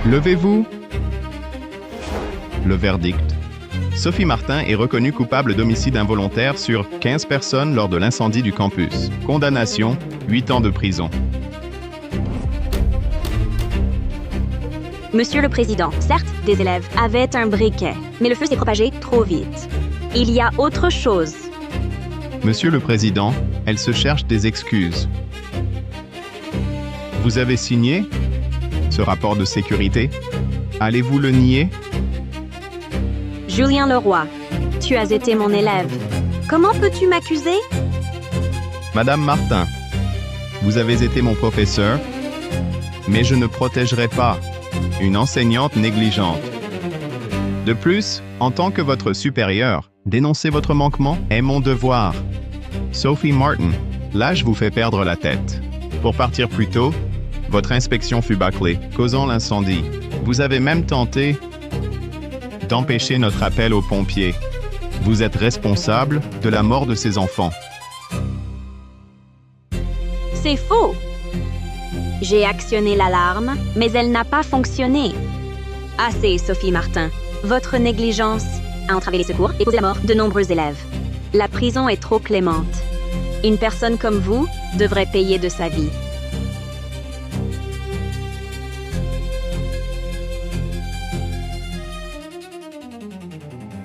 Levez-vous. Le verdict. Sophie Martin est reconnue coupable d'homicide involontaire sur 15 personnes lors de l'incendie du campus. Condamnation, 8 ans de prison. Monsieur le Président, certes, des élèves avaient un briquet, mais le feu s'est propagé trop vite. Il y a autre chose. Monsieur le Président, elle se cherche des excuses. Vous avez signé ce rapport de sécurité? Allez-vous le nier? Julien Leroy, tu as été mon élève. Comment peux-tu m'accuser? Madame Martin, vous avez été mon professeur, mais je ne protégerai pas une enseignante négligente. De plus, en tant que votre supérieur, dénoncer votre manquement est mon devoir. Sophie Martin, l'âge vous fait perdre la tête. Pour partir plus tôt, votre inspection fut bâclée, causant l'incendie. Vous avez même tenté d'empêcher notre appel aux pompiers. Vous êtes responsable de la mort de ces enfants. C'est faux. J'ai actionné l'alarme, mais elle n'a pas fonctionné. Assez, Sophie Martin. Votre négligence a entravé les secours et causé la mort de nombreux élèves. La prison est trop clémente. Une personne comme vous devrait payer de sa vie.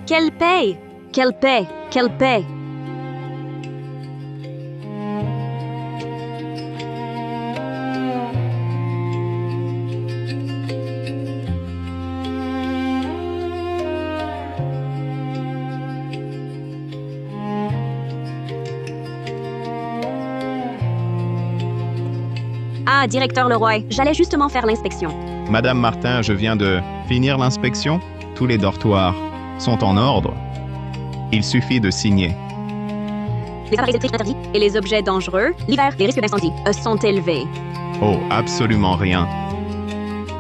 Quelle paix! Quelle paix! Quelle paix! Ah, directeur Leroy, j'allais justement faire l'inspection. Madame Martin, je viens de finir l'inspection. Tous les dortoirs sont en ordre. Il suffit de signer. Les appareils électriques interdits et les objets dangereux, l'hiver, les risques d'incendie sont élevés. Oh, absolument rien.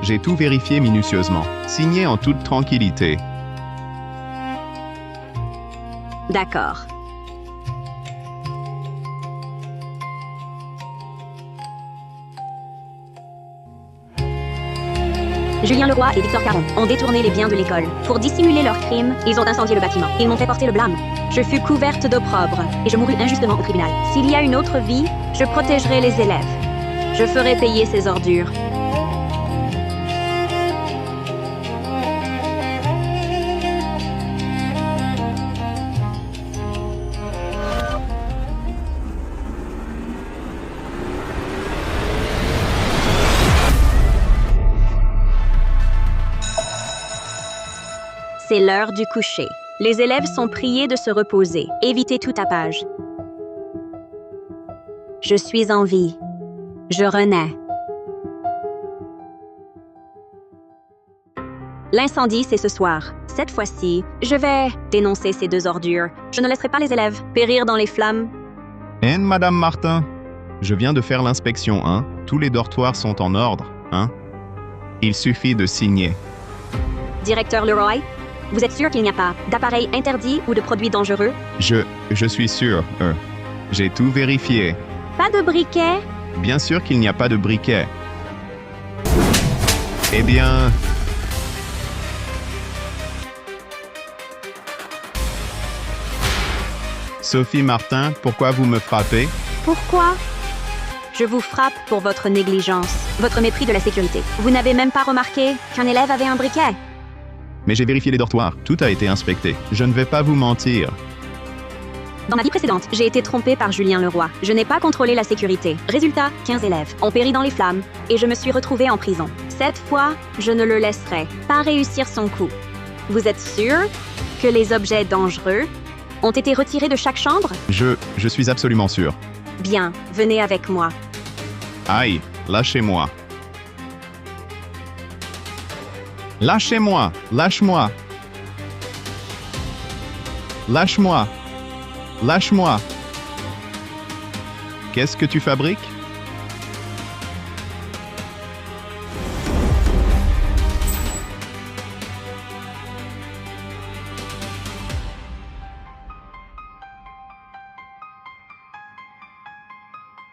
J'ai tout vérifié minutieusement. Signez en toute tranquillité. D'accord. Julien Leroy et Victor Caron ont détourné les biens de l'école. Pour dissimuler leurs crimes, ils ont incendié le bâtiment. Ils m'ont fait porter le blâme. Je fus couverte d'opprobre et je mourus injustement au tribunal. S'il y a une autre vie, je protégerai les élèves. Je ferai payer ces ordures. C'est l'heure du coucher. Les élèves sont priés de se reposer. Évitez tout tapage. Je suis en vie. Je renais. L'incendie, c'est ce soir. Cette fois-ci, je vais dénoncer ces deux ordures. Je ne laisserai pas les élèves périr dans les flammes. Madame Martin, je viens de faire l'inspection, hein? Tous les dortoirs sont en ordre, hein? Il suffit de signer. Directeur Leroy, vous êtes sûr qu'il n'y a pas d'appareil interdit ou de produits dangereux? Je suis sûr. J'ai tout vérifié. Pas de briquet? Bien sûr qu'il n'y a pas de briquet. Eh bien... Sophie Martin, pourquoi vous me frappez? Pourquoi? Je vous frappe pour votre négligence, votre mépris de la sécurité. Vous n'avez même pas remarqué qu'un élève avait un briquet. Mais j'ai vérifié les dortoirs. Tout a été inspecté. Je ne vais pas vous mentir. Dans ma vie précédente, j'ai été trompée par Julien Leroy. Je n'ai pas contrôlé la sécurité. Résultat, 15 élèves ont péri dans les flammes et je me suis retrouvée en prison. Cette fois, je ne le laisserai pas réussir son coup. Vous êtes sûr que les objets dangereux ont été retirés de chaque chambre? Je suis absolument sûr. Bien, venez avec moi. Aïe, lâchez-moi. Lâchez-moi, lâche-moi. Lâche-moi. Lâche-moi. Qu'est-ce que tu fabriques?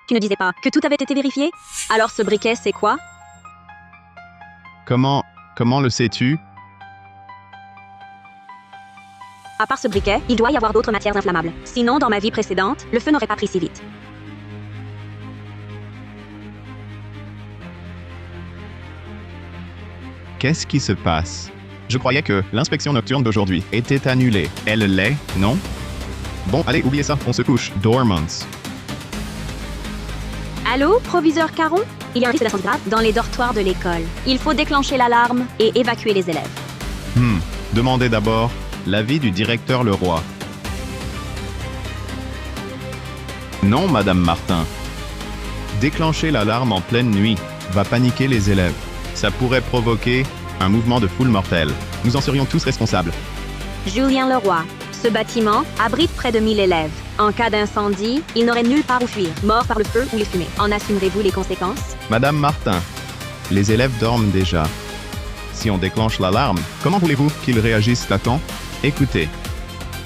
Tu ne disais pas que tout avait été vérifié? Alors ce briquet, c'est quoi? Comment le sais-tu? À part ce briquet, il doit y avoir d'autres matières inflammables. Sinon, dans ma vie précédente, le feu n'aurait pas pris si vite. Qu'est-ce qui se passe? Je croyais que l'inspection nocturne d'aujourd'hui était annulée. Elle l'est, non? Bon, allez, oubliez ça, on se couche. Dormants. Allô, proviseur Caron? Il y a un risque d'incendie grave dans les dortoirs de l'école. Il faut déclencher l'alarme et évacuer les élèves. Demandez d'abord l'avis du directeur Leroy. Non, Madame Martin. Déclencher l'alarme en pleine nuit va paniquer les élèves. Ça pourrait provoquer un mouvement de foule mortel. Nous en serions tous responsables. Julien Leroy. Ce bâtiment abrite près de 1000 élèves. En cas d'incendie, ils n'auraient nulle part où fuir, morts par le feu ou les fumées. En assumerez-vous les conséquences? Madame Martin, les élèves dorment déjà. Si on déclenche l'alarme, comment voulez-vous qu'ils réagissent à temps? Écoutez,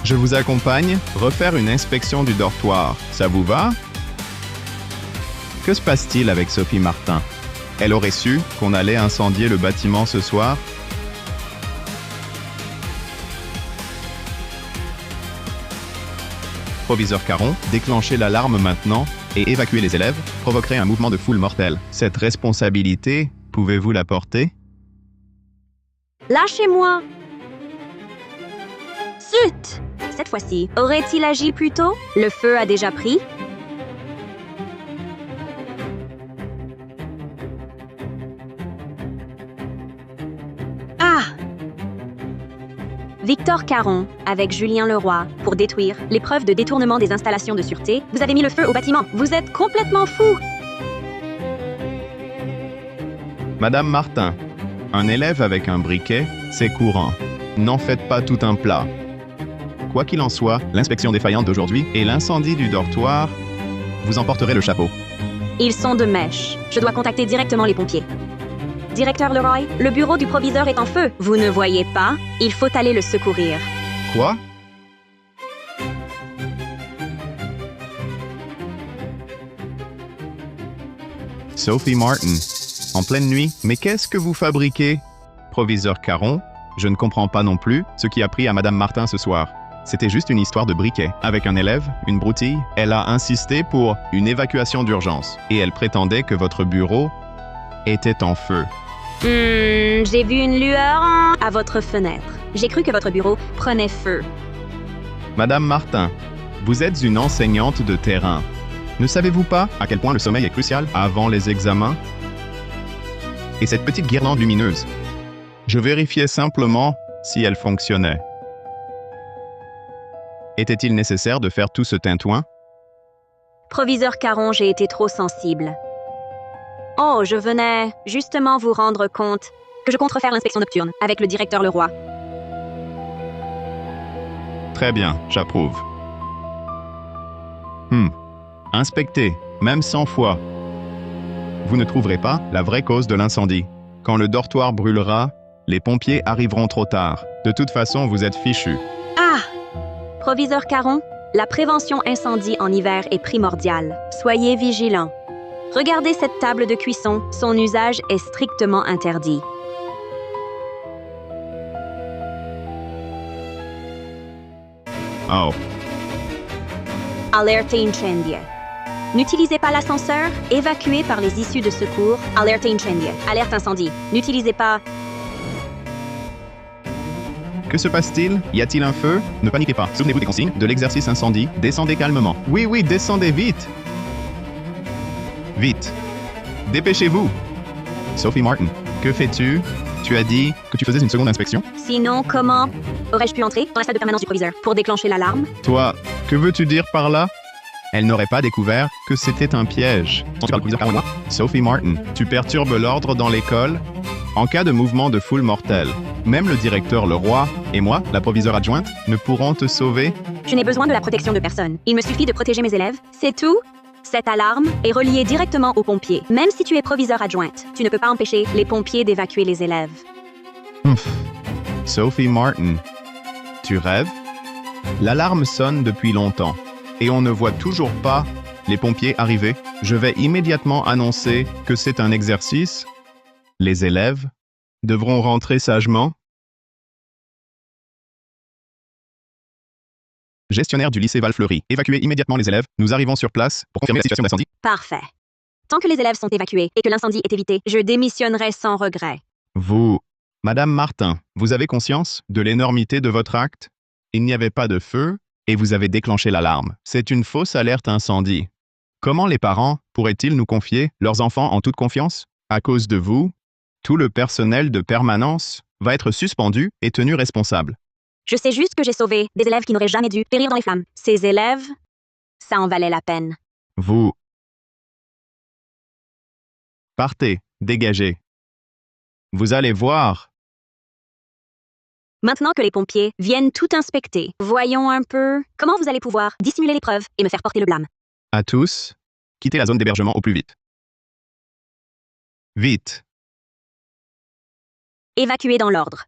je vous accompagne refaire une inspection du dortoir. Ça vous va? Que se passe-t-il avec Sophie Martin? Elle aurait su qu'on allait incendier le bâtiment ce soir? Proviseur Caron, déclencher l'alarme maintenant et évacuer les élèves provoquerait un mouvement de foule mortel. Cette responsabilité, pouvez-vous la porter? Lâchez-moi! Zut! Cette fois-ci, aurait-il agi plus tôt? Le feu a déjà pris? Ah! Victor Caron, avec Julien Leroy, pour détruire les preuves de détournement des installations de sûreté. Vous avez mis le feu au bâtiment. Vous êtes complètement fou! Madame Martin, un élève avec un briquet, c'est courant. N'en faites pas tout un plat. Quoi qu'il en soit, l'inspection défaillante d'aujourd'hui et l'incendie du dortoir, vous en porterez le chapeau. Ils sont de mèche. Je dois contacter directement les pompiers. Directeur Leroy, le bureau du proviseur est en feu. Vous ne voyez pas? Il faut aller le secourir. Quoi? Sophie Martin, en pleine nuit, mais qu'est-ce que vous fabriquez? Proviseur Caron, je ne comprends pas non plus ce qui a pris à Madame Martin ce soir. C'était juste une histoire de briquet. Avec un élève, une broutille, elle a insisté pour une évacuation d'urgence. Et elle prétendait que votre bureau était en feu. J'ai vu une lueur à votre fenêtre. J'ai cru que votre bureau prenait feu. Madame Martin, vous êtes une enseignante de terrain. Ne savez-vous pas à quel point le sommeil est crucial avant les examens? Et cette petite guirlande lumineuse, je vérifiais simplement si elle fonctionnait. Était-il nécessaire de faire tout ce tintouin? Proviseur Caron, j'ai été trop sensible. Oh, je venais justement vous rendre compte que je compte refaire l'inspection nocturne avec le directeur Leroy. Très bien, j'approuve. Inspectez, même 100 fois. Vous ne trouverez pas la vraie cause de l'incendie. Quand le dortoir brûlera, les pompiers arriveront trop tard. De toute façon, vous êtes fichu. Ah! Proviseur Caron, la prévention incendie en hiver est primordiale. Soyez vigilants. Regardez cette table de cuisson, son usage est strictement interdit. Oh, Alerte incendio. N'utilisez pas l'ascenseur, évacuez par les issues de secours. Alerte incendio. Alerte incendie. N'utilisez pas... que se passe-t-il? Y a-t-il un feu? Ne paniquez pas. Souvenez-vous des consignes de l'exercice incendie. Descendez calmement. Oui, descendez vite. Vite. Dépêchez-vous. Sophie Martin, que fais-tu? Tu as dit que tu faisais une seconde inspection? Sinon, comment aurais-je pu entrer dans la salle de permanence du proviseur pour déclencher l'alarme? Toi, que veux-tu dire par là? Elle n'aurait pas découvert que c'était un piège. Tu parles du proviseur Caron? Sophie Martin, tu perturbes l'ordre dans l'école en cas de mouvement de foule mortel. Même le directeur Leroy et moi, la proviseure adjointe, ne pourront te sauver. Je n'ai besoin de la protection de personne. Il me suffit de protéger mes élèves, c'est tout. Cette alarme est reliée directement aux pompiers. Même si tu es proviseure adjointe, tu ne peux pas empêcher les pompiers d'évacuer les élèves. Sophie Martin, tu rêves? L'alarme sonne depuis longtemps et on ne voit toujours pas les pompiers arriver. Je vais immédiatement annoncer que c'est un exercice. Les élèves devront rentrer sagement. Gestionnaire du lycée Val-Fleury, évacuez immédiatement les élèves. Nous arrivons sur place pour confirmer la situation d'incendie. Parfait. Tant que les élèves sont évacués et que l'incendie est évité, je démissionnerai sans regret. Vous, Madame Martin, vous avez conscience de l'énormité de votre acte? Il n'y avait pas de feu et vous avez déclenché l'alarme. C'est une fausse alerte incendie. Comment les parents pourraient-ils nous confier leurs enfants en toute confiance? À cause de vous, tout le personnel de permanence va être suspendu et tenu responsable. Je sais juste que j'ai sauvé des élèves qui n'auraient jamais dû périr dans les flammes. Ces élèves, ça en valait la peine. Vous partez, dégagez. Vous allez voir. Maintenant que les pompiers viennent tout inspecter, voyons un peu comment vous allez pouvoir dissimuler les preuves et me faire porter le blâme. À tous, quittez la zone d'hébergement au plus vite. Vite. Évacuer dans l'ordre.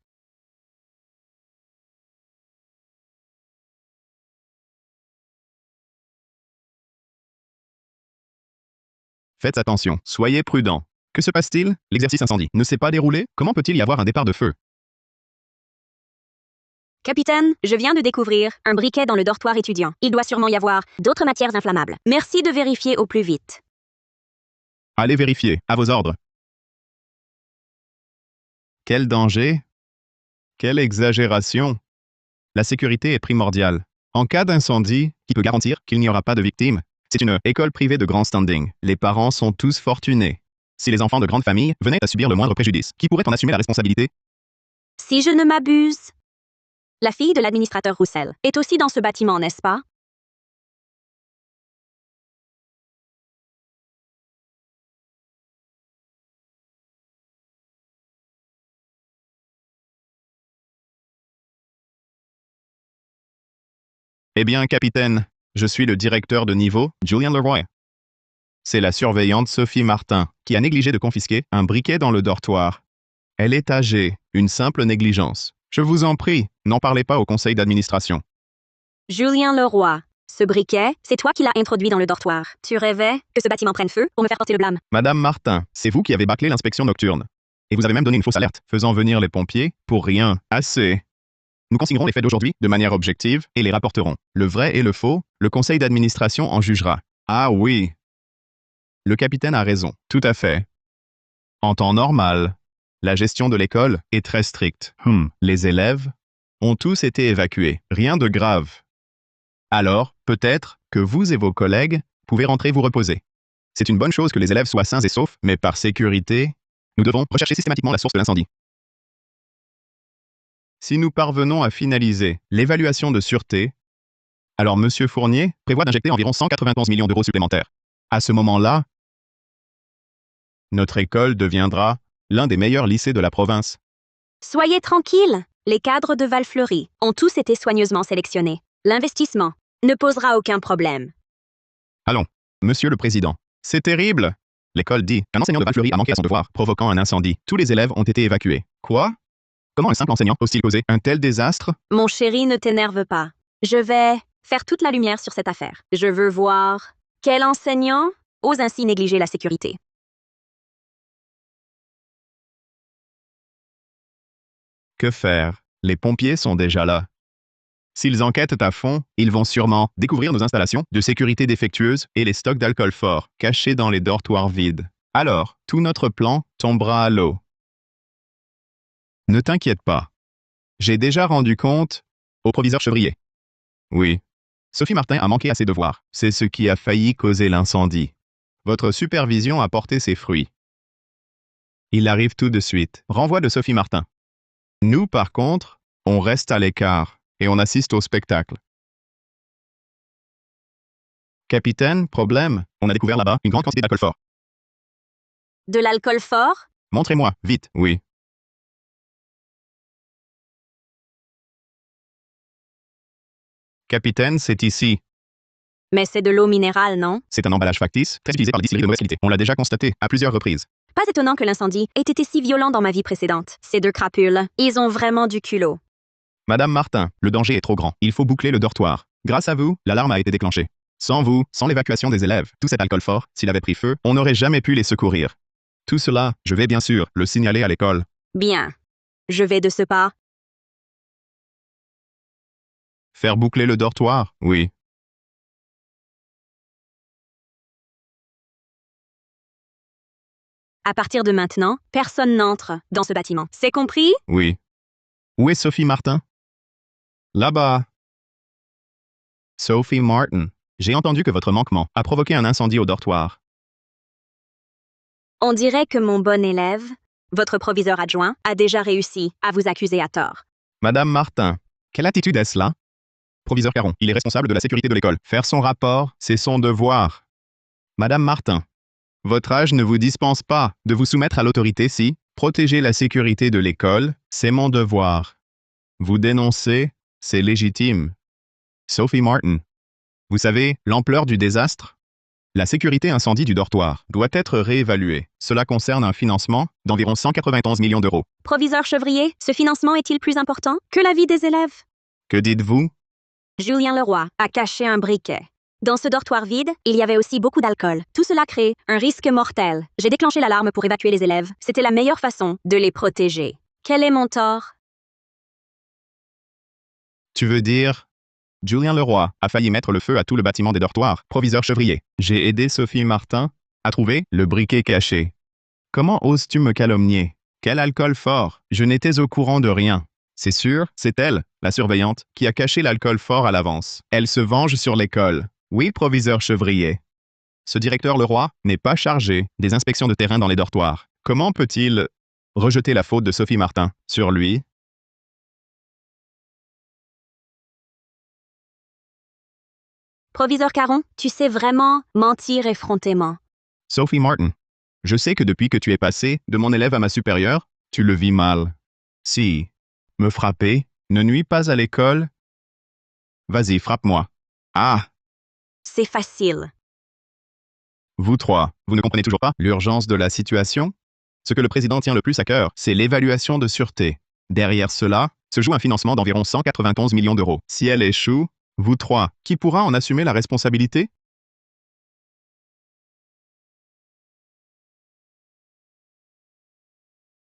Faites attention, soyez prudents. Que se passe-t-il? L'exercice incendie ne s'est pas déroulé? Comment peut-il y avoir un départ de feu? Capitaine, je viens de découvrir un briquet dans le dortoir étudiant. Il doit sûrement y avoir d'autres matières inflammables. Merci de vérifier au plus vite. Allez vérifier, à vos ordres. Quel danger? Quelle exagération! La sécurité est primordiale. En cas d'incendie, qui peut garantir qu'il n'y aura pas de victimes? C'est une école privée de grand standing. Les parents sont tous fortunés. Si les enfants de grande famille venaient à subir le moindre préjudice, qui pourrait en assumer la responsabilité? Si je ne m'abuse, la fille de l'administrateur Roussel est aussi dans ce bâtiment, n'est-ce pas? Eh bien, capitaine, je suis le directeur de niveau, Julien Leroy. C'est la surveillante Sophie Martin, qui a négligé de confisquer un briquet dans le dortoir. Elle est âgée, une simple négligence. Je vous en prie, n'en parlez pas au conseil d'administration. Julien Leroy, ce briquet, c'est toi qui l'as introduit dans le dortoir. Tu rêvais que ce bâtiment prenne feu pour me faire porter le blâme. Madame Martin, c'est vous qui avez bâclé l'inspection nocturne. Et vous avez même donné une fausse alerte, faisant venir les pompiers pour rien. Assez. Nous consignerons les faits d'aujourd'hui de manière objective et les rapporterons. Le vrai et le faux, le conseil d'administration en jugera. Ah oui. Le capitaine a raison, tout à fait. En temps normal, la gestion de l'école est très stricte. Les élèves ont tous été évacués, rien de grave. Alors, peut-être que vous et vos collègues pouvez rentrer vous reposer. C'est une bonne chose que les élèves soient sains et saufs, mais par sécurité, nous devons rechercher systématiquement la source de l'incendie. Si nous parvenons à finaliser l'évaluation de sûreté, alors M. Fournier prévoit d'injecter environ 191 millions d'euros supplémentaires. À ce moment-là, notre école deviendra l'un des meilleurs lycées de la province. Soyez tranquille, les cadres de Val-Fleury ont tous été soigneusement sélectionnés. L'investissement ne posera aucun problème. Allons, Monsieur le Président, c'est terrible. L'école dit qu'un enseignant de Val-Fleury a manqué à son devoir, provoquant un incendie. Tous les élèves ont été évacués. Quoi? Comment un simple enseignant ose-t-il causer un tel désastre? Mon chéri, ne t'énerve pas. Je vais faire toute la lumière sur cette affaire. Je veux voir quel enseignant ose ainsi négliger la sécurité. Que faire? Les pompiers sont déjà là. S'ils enquêtent à fond, ils vont sûrement découvrir nos installations de sécurité défectueuses et les stocks d'alcool fort cachés dans les dortoirs vides. Alors, tout notre plan tombera à l'eau. Ne t'inquiète pas. J'ai déjà rendu compte au proviseur Chevrier. Oui. Sophie Martin a manqué à ses devoirs. C'est ce qui a failli causer l'incendie. Votre supervision a porté ses fruits. Il arrive tout de suite. Renvoi de Sophie Martin. Nous, par contre, on reste à l'écart et on assiste au spectacle. Capitaine, problème. On a découvert là-bas une grande quantité d'alcool fort. De l'alcool fort? Montrez-moi, vite, oui. Capitaine, c'est ici. Mais c'est de l'eau minérale, non? C'est un emballage factice, très utilisé par les distilleries de mauvaise qualité. On l'a déjà constaté à plusieurs reprises. Pas étonnant que l'incendie ait été si violent dans ma vie précédente. Ces deux crapules, ils ont vraiment du culot. Madame Martin, le danger est trop grand. Il faut boucler le dortoir. Grâce à vous, l'alarme a été déclenchée. Sans vous, sans l'évacuation des élèves, tout cet alcool fort, s'il avait pris feu, on n'aurait jamais pu les secourir. Tout cela, je vais bien sûr le signaler à l'école. Bien. Je vais de ce pas. Faire boucler le dortoir? Oui. À partir de maintenant, personne n'entre dans ce bâtiment. C'est compris? Oui. Où est Sophie Martin? Là-bas. Sophie Martin, j'ai entendu que votre manquement a provoqué un incendie au dortoir. On dirait que mon bon élève, votre proviseur adjoint, a déjà réussi à vous accuser à tort. Madame Martin, quelle attitude est-ce là? Proviseur Caron, il est responsable de la sécurité de l'école. Faire son rapport, c'est son devoir. Madame Martin, votre âge ne vous dispense pas de vous soumettre à l'autorité si protéger la sécurité de l'école, c'est mon devoir. Vous dénoncer, c'est légitime. Sophie Martin, vous savez l'ampleur du désastre? La sécurité incendie du dortoir doit être réévaluée. Cela concerne un financement d'environ 191 millions d'euros. Proviseur Chevrier, ce financement est-il plus important que la vie des élèves? Que dites-vous? Julien Leroy a caché un briquet. Dans ce dortoir vide, il y avait aussi beaucoup d'alcool. Tout cela crée un risque mortel. J'ai déclenché l'alarme pour évacuer les élèves. C'était la meilleure façon de les protéger. Quel est mon tort? Tu veux dire? Julien Leroy a failli mettre le feu à tout le bâtiment des dortoirs. Proviseur Chevrier, j'ai aidé Sophie Martin à trouver le briquet caché. Comment oses-tu me calomnier? Quel alcool fort! Je n'étais au courant de rien. C'est sûr, c'est elle, la surveillante, qui a caché l'alcool fort à l'avance. Elle se venge sur l'école. Oui, proviseur Chevrier. Ce directeur Leroy n'est pas chargé des inspections de terrain dans les dortoirs. Comment peut-il rejeter la faute de Sophie Martin sur lui? Proviseur Caron, tu sais vraiment mentir effrontément. Sophie Martin, je sais que depuis que tu es passé de mon élève à ma supérieure, tu le vis mal. Si me frapper ne nuit pas à l'école, vas-y, frappe-moi. Ah, C'est facile. vous trois, vous ne comprenez toujours pas l'urgence de la situation? Ce que le président tient le plus à cœur, c'est l'évaluation de sûreté. Derrière cela, se joue un financement d'environ 191 millions d'euros. Si elle échoue, vous trois, qui pourra en assumer la responsabilité?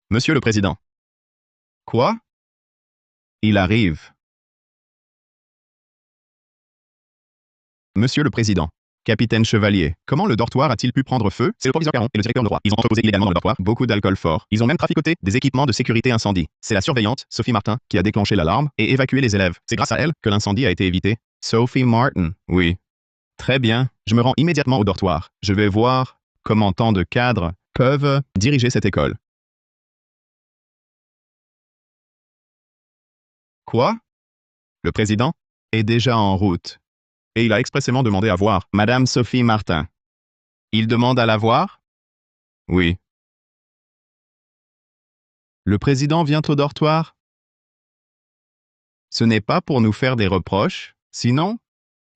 Monsieur le Président. Quoi? Il arrive. Monsieur le Président. Capitaine Chevalier, comment le dortoir a-t-il pu prendre feu? C'est le proviseur Caron et le directeur Leroy. Ils ont entreposé illégalement dans le dortoir beaucoup d'alcool fort. Ils ont même traficoté des équipements de sécurité incendie. C'est la surveillante, Sophie Martin, qui a déclenché l'alarme et évacué les élèves. C'est grâce à elle que l'incendie a été évité. Sophie Martin, oui. Très bien, je me rends immédiatement au dortoir. Je vais voir comment tant de cadres peuvent diriger cette école. Quoi? Le président est déjà en route. Et il a expressément demandé à voir Madame Sophie Martin. Il demande à la voir? Oui. Le président vient au dortoir? Ce n'est pas pour nous faire des reproches, sinon,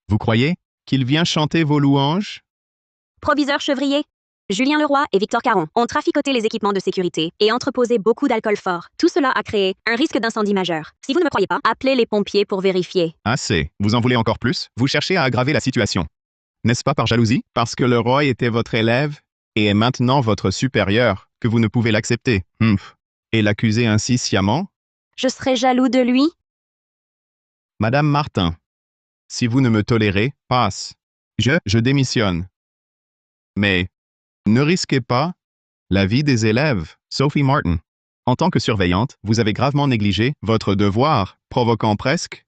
vous croyez qu'il vient chanter vos louanges? Proviseur Chevrier, Julien Leroy et Victor Caron ont traficoté les équipements de sécurité et entreposé beaucoup d'alcool fort. Tout cela a créé un risque d'incendie majeur. Si vous ne me croyez pas, appelez les pompiers pour vérifier. Assez. Vous en voulez encore plus? Vous cherchez à aggraver la situation. N'est-ce pas par jalousie? Parce que Leroy était votre élève et est maintenant votre supérieur, que vous ne pouvez l'accepter. Et l'accuser ainsi sciemment? Je serais jaloux de lui? Madame Martin, si vous ne me tolérez, passe. Je démissionne. Mais ne risquez pas la vie des élèves. Sophie Martin, en tant que surveillante, vous avez gravement négligé votre devoir, provoquant presque...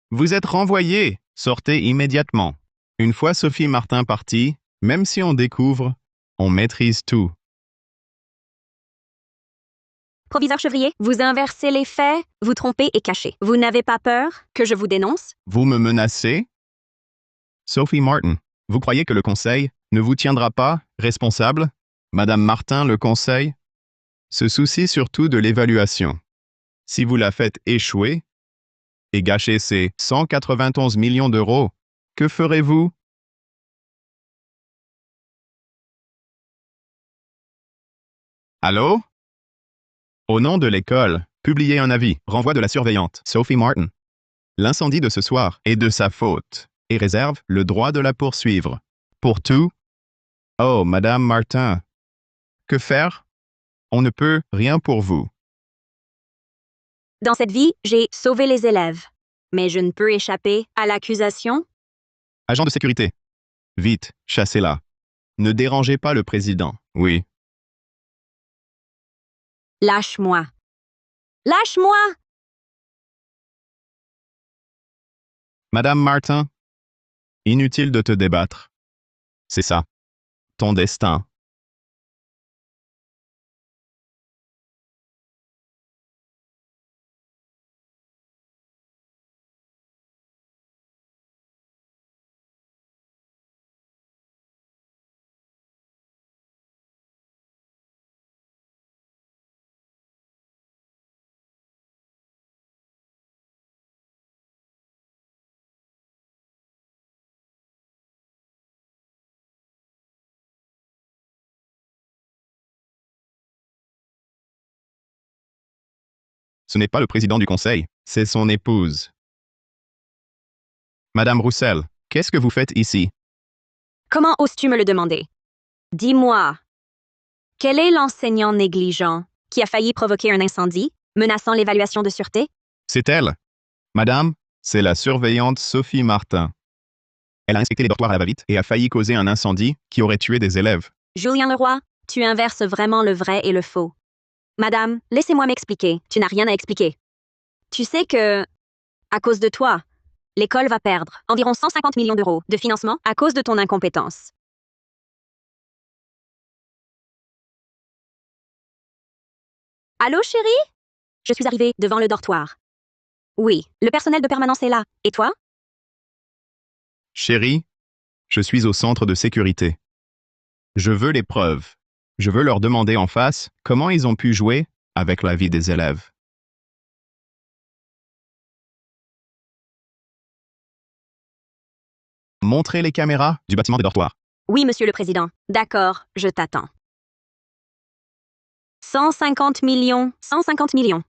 Vous êtes renvoyé. Sortez immédiatement. Une fois Sophie Martin partie, même si on découvre, on maîtrise tout. Proviseur Chevrier, vous inversez les faits, vous trompez et cachez. Vous n'avez pas peur que je vous dénonce? Vous me menacez? Sophie Martin, vous croyez que le Conseil ne vous tiendra pas responsable? Madame Martin, le Conseil se soucie surtout de l'évaluation. Si vous la faites échouer et gâcher ces 191 millions d'euros, que ferez-vous? Allô? Au nom de l'école, publiez un avis, renvoi de la surveillante, Sophie Martin. L'incendie de ce soir est de sa faute, et réserve le droit de la poursuivre. Pour tout? Oh, Madame Martin. Que faire? On ne peut rien pour vous. Dans cette vie, j'ai sauvé les élèves. Mais je ne peux échapper à l'accusation. Agent de sécurité. Vite, chassez-la. Ne dérangez pas le président. Oui. Lâche-moi. Lâche-moi! Madame Martin, inutile de te débattre. C'est ça. Ton destin. Ce n'est pas le président du conseil, c'est son épouse. Madame Roussel, qu'est-ce que vous faites ici? Comment oses-tu me le demander? Dis-moi, quel est l'enseignant négligent qui a failli provoquer un incendie, menaçant l'évaluation de sûreté? C'est elle. Madame, c'est la surveillante Sophie Martin. Elle a inspecté les dortoirs à la va-vite et a failli causer un incendie qui aurait tué des élèves. Julien Leroy, tu inverses vraiment le vrai et le faux. Madame, laissez-moi m'expliquer. Tu n'as rien à expliquer. Tu sais que, à cause de toi, l'école va perdre environ 150 millions d'euros de financement à cause de ton incompétence. Allô, chérie? Je suis arrivée devant le dortoir. Oui, le personnel de permanence est là. Et toi? Chérie, je suis au centre de sécurité. Je veux les preuves. Je veux leur demander en face comment ils ont pu jouer avec la vie des élèves. Montrez les caméras du bâtiment des dortoirs. Oui, monsieur le président. D'accord, je t'attends. 150 millions. 150 millions.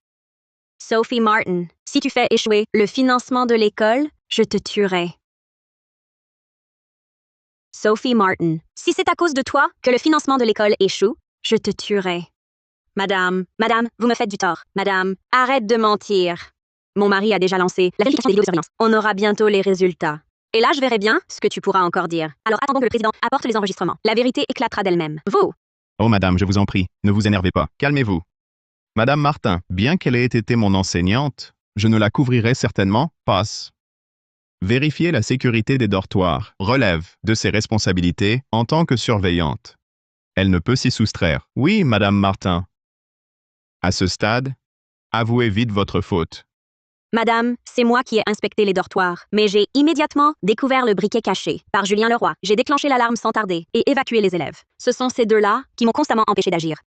Sophie Martin, si tu fais échouer le financement de l'école, je te tuerai. Sophie Martin, si c'est à cause de toi que le financement de l'école échoue, je te tuerai. Madame, vous me faites du tort. Madame, arrête de mentir. Mon mari a déjà lancé la vérification des vidéos de surveillance. On aura bientôt les résultats. Et là, je verrai bien ce que tu pourras encore dire. Alors attendons que le président apporte les enregistrements. La vérité éclatera d'elle-même. Vous! Oh madame, je vous en prie, ne vous énervez pas. Calmez-vous. Madame Martin, bien qu'elle ait été mon enseignante, je ne la couvrirai certainement pas. Vérifier la sécurité des dortoirs relève de ses responsabilités en tant que surveillante. Elle ne peut s'y soustraire. Oui, Madame Martin. À ce stade, avouez vite votre faute. Madame, c'est moi qui ai inspecté les dortoirs, mais j'ai immédiatement découvert le briquet caché par Julien Leroy. J'ai déclenché l'alarme sans tarder et évacué les élèves. Ce sont ces deux-là qui m'ont constamment empêché d'agir.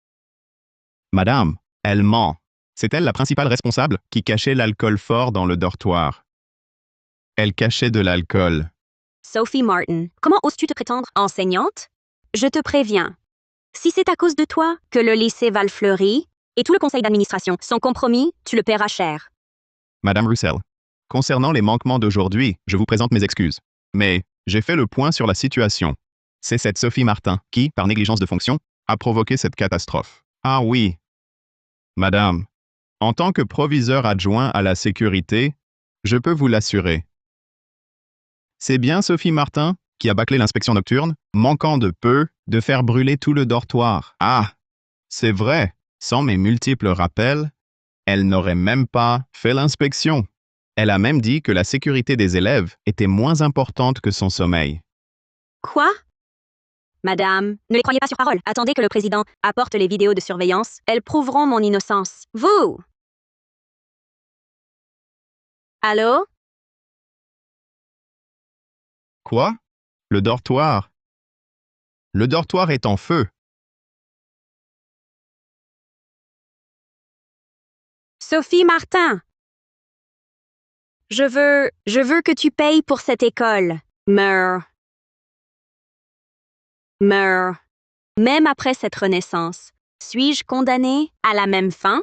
Madame, elle ment. C'est elle la principale responsable qui cachait l'alcool fort dans le dortoir. Elle cachait de l'alcool. Sophie Martin, comment oses-tu te prétendre enseignante? Je te préviens. Si c'est à cause de toi que le lycée Val-Fleury et tout le conseil d'administration sont compromis, tu le paieras cher. Madame Roussel, concernant les manquements d'aujourd'hui, je vous présente mes excuses. Mais j'ai fait le point sur la situation. C'est cette Sophie Martin qui, par négligence de fonction, a provoqué cette catastrophe. Ah oui. Madame, en tant que proviseur adjoint à la sécurité, je peux vous l'assurer. C'est bien Sophie Martin qui a bâclé l'inspection nocturne, manquant de peu de faire brûler tout le dortoir. Ah, c'est vrai, sans mes multiples rappels, elle n'aurait même pas fait l'inspection. Elle a même dit que la sécurité des élèves était moins importante que son sommeil. Quoi? Madame, ne les croyez pas sur parole. Attendez que le président apporte les vidéos de surveillance. Elles prouveront mon innocence. Vous! Allô? Quoi? Le dortoir? Le dortoir est en feu. Sophie Martin! Je veux que tu payes pour cette école. Meurs. Meurs. Même après cette renaissance, suis-je condamnée à la même fin?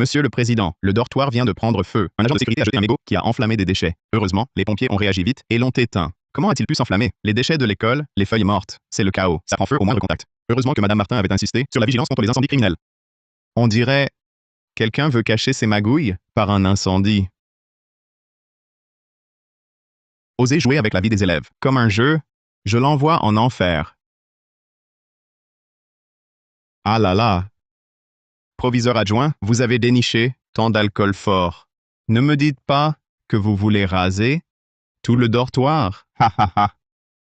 Monsieur le Président, le dortoir vient de prendre feu. Un agent de sécurité a jeté un mégot qui a enflammé des déchets. Heureusement, les pompiers ont réagi vite et l'ont éteint. Comment a-t-il pu s'enflammer? Les déchets de l'école, les feuilles mortes. C'est le chaos. Ça prend feu au moindre contact. Heureusement que Madame Martin avait insisté sur la vigilance contre les incendies criminels. On dirait... Quelqu'un veut cacher ses magouilles par un incendie. Osez jouer avec la vie des élèves. Comme un jeu, je l'envoie en enfer. Ah là là! Proviseur adjoint, vous avez déniché tant d'alcool fort. Ne me dites pas que vous voulez raser tout le dortoir. Ha ha ha!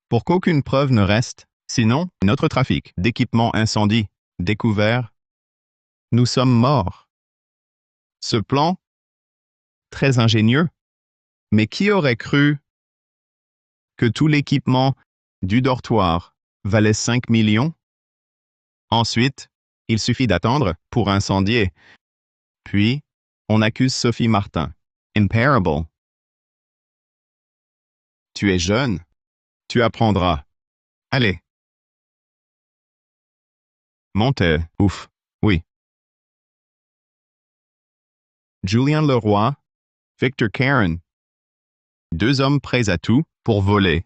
Pour qu'aucune preuve ne reste, sinon notre trafic d'équipements incendie découvert, nous sommes morts. Ce plan, très ingénieux, mais qui aurait cru que tout l'équipement du dortoir valait 5 millions? Ensuite, il suffit d'attendre pour incendier. Puis, on accuse Sophie Martin. Imparable. Tu es jeune. Tu apprendras. Allez. Montez. Ouf. Oui. Julien Leroy. Victor Karen. Deux hommes prêts à tout pour voler.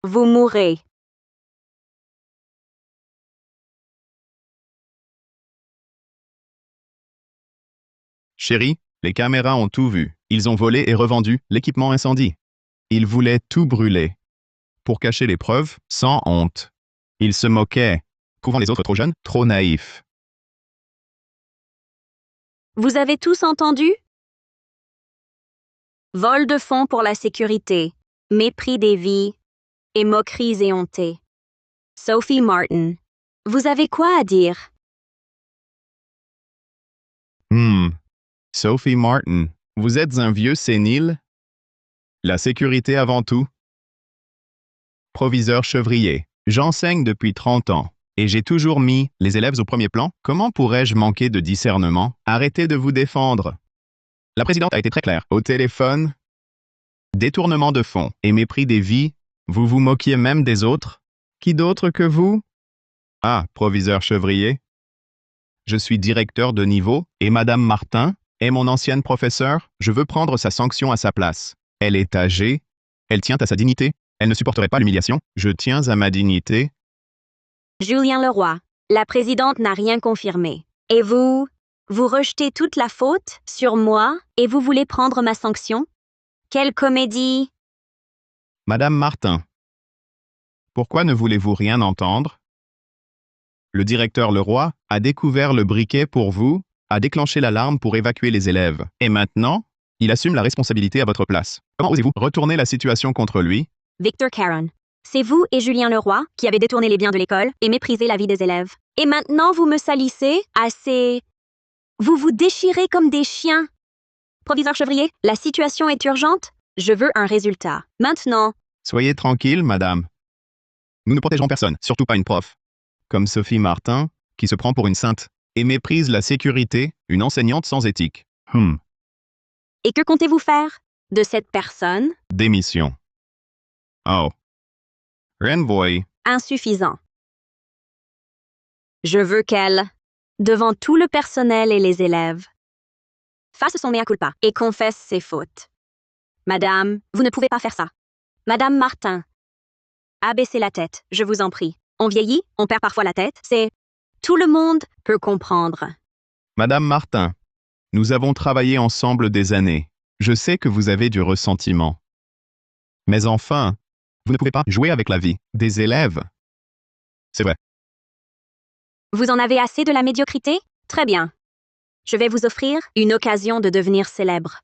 Vous mourrez. Chérie, les caméras ont tout vu. Ils ont volé et revendu l'équipement incendie. Ils voulaient tout brûler. Pour cacher les preuves, sans honte. Ils se moquaient, trouvant les autres trop jeunes, trop naïfs. Vous avez tous entendu? Vol de fonds pour la sécurité, mépris des vies et moqueries éhontées. Sophie Martin. Vous avez quoi à dire? Sophie Martin, vous êtes un vieux sénile? La sécurité avant tout. Proviseur Chevrier, j'enseigne depuis 30 ans et j'ai toujours mis les élèves au premier plan. Comment pourrais-je manquer de discernement? Arrêtez de vous défendre. La présidente a été très claire. Au téléphone, détournement de fonds et mépris des vies, vous vous moquiez même des autres? Qui d'autre que vous? Ah, proviseur Chevrier. Je suis directeur de niveau et Madame Martin est mon ancienne professeure. Je veux prendre sa sanction à sa place. Elle est âgée, elle tient à sa dignité, elle ne supporterait pas l'humiliation. Je tiens à ma dignité. Julien Leroy. La présidente n'a rien confirmé. Et vous? Vous rejetez toute la faute sur moi et vous voulez prendre ma sanction? Quelle comédie! Madame Martin, pourquoi ne voulez-vous rien entendre? Le directeur Leroy a découvert le briquet pour vous, a déclenché l'alarme pour évacuer les élèves. Et maintenant, il assume la responsabilité à votre place. Comment osez-vous retourner la situation contre lui? Victor Karen. C'est vous et Julien Leroy qui avez détourné les biens de l'école et méprisé la vie des élèves. Et maintenant, vous me salissez? Assez. Vous vous déchirez comme des chiens. Proviseur Chevrier, la situation est urgente. Je veux un résultat. Maintenant. Soyez tranquille, madame. Nous ne protégerons personne, surtout pas une prof. Comme Sophie Martin, qui se prend pour une sainte et méprise la sécurité, une enseignante sans éthique. Et que comptez-vous faire de cette personne? Démission. Oh. Renvoi. Insuffisant. Je veux qu'elle, devant tout le personnel et les élèves, fasse son mea culpa et confesse ses fautes. Madame, vous ne pouvez pas faire ça. Madame Martin, abaissez la tête, je vous en prie. On vieillit, on perd parfois la tête, c'est... Tout le monde peut comprendre. Madame Martin, nous avons travaillé ensemble des années. Je sais que vous avez du ressentiment. Mais enfin, vous ne pouvez pas jouer avec la vie des élèves. C'est vrai. Vous en avez assez de la médiocrité? Très bien. Je vais vous offrir une occasion de devenir célèbre.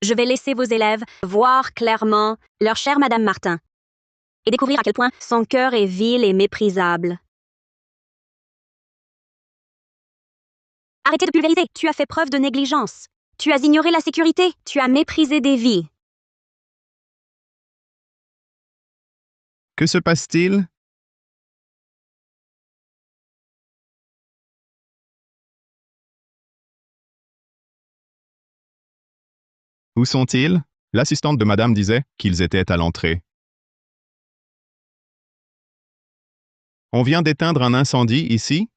Je vais laisser vos élèves voir clairement leur chère Madame Martin et découvrir à quel point son cœur est vil et méprisable. Arrêtez de pulvériser. Tu as fait preuve de négligence. Tu as ignoré la sécurité. Tu as méprisé des vies. Que se passe-t-il? Où sont-ils? L'assistante de madame disait qu'ils étaient à l'entrée. On vient d'éteindre un incendie ici?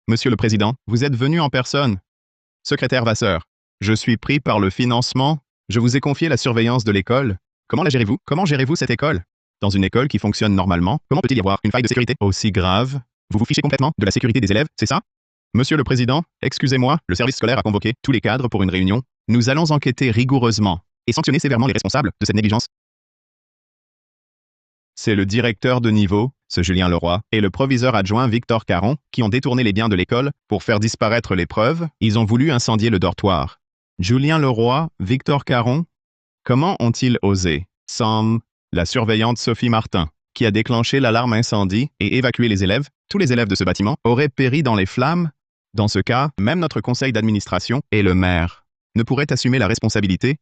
Monsieur le Président, vous êtes venu en personne. Secrétaire Vasseur, je suis pris par le financement. Je vous ai confié la surveillance de l'école. Comment la gérez-vous? Comment gérez-vous cette école? Dans une école qui fonctionne normalement, comment peut-il y avoir une faille de sécurité aussi grave? Vous vous fichez complètement de la sécurité des élèves, c'est ça? Monsieur le Président, excusez-moi, le service scolaire a convoqué tous les cadres pour une réunion. Nous allons enquêter rigoureusement et sanctionner sévèrement les responsables de cette négligence. C'est le directeur de niveau, ce Julien Leroy, et le proviseur adjoint Victor Caron qui ont détourné les biens de l'école pour faire disparaître les preuves. Ils ont voulu incendier le dortoir. Julien Leroy, Victor Caron, comment ont-ils osé? Sam, la surveillante Sophie Martin, qui a déclenché l'alarme incendie et évacué les élèves, tous les élèves de ce bâtiment, auraient péri dans les flammes. Dans ce cas, même notre conseil d'administration et le maire ne pourraient assumer la responsabilité.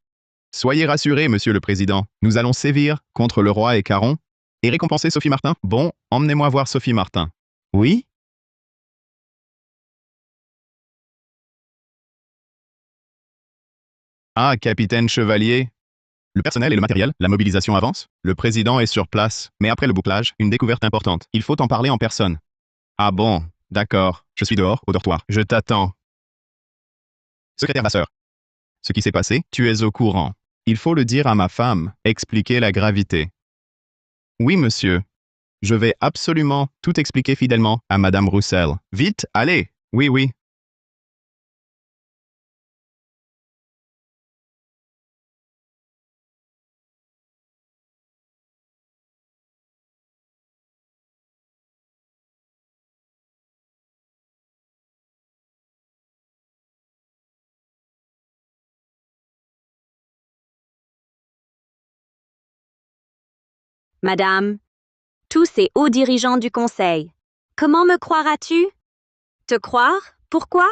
Soyez rassurés, Monsieur le Président, nous allons sévir contre Leroy et Caron et récompenser Sophie Martin. Bon, emmenez-moi voir Sophie Martin. Oui? Ah, capitaine Chevalier. Le personnel et le matériel, la mobilisation avance. Le président est sur place, mais après le bouclage, une découverte importante. Il faut en parler en personne. Ah bon, d'accord. Je suis dehors, au dortoir. Je t'attends. Secrétaire Vasseur. Ce qui s'est passé, tu es au courant. Il faut le dire à ma femme, expliquer la gravité. Oui, monsieur. Je vais absolument tout expliquer fidèlement à Madame Roussel. Vite, allez. Oui, oui. Madame, tous ces hauts dirigeants du conseil. Comment me croiras-tu? Te croire? Pourquoi?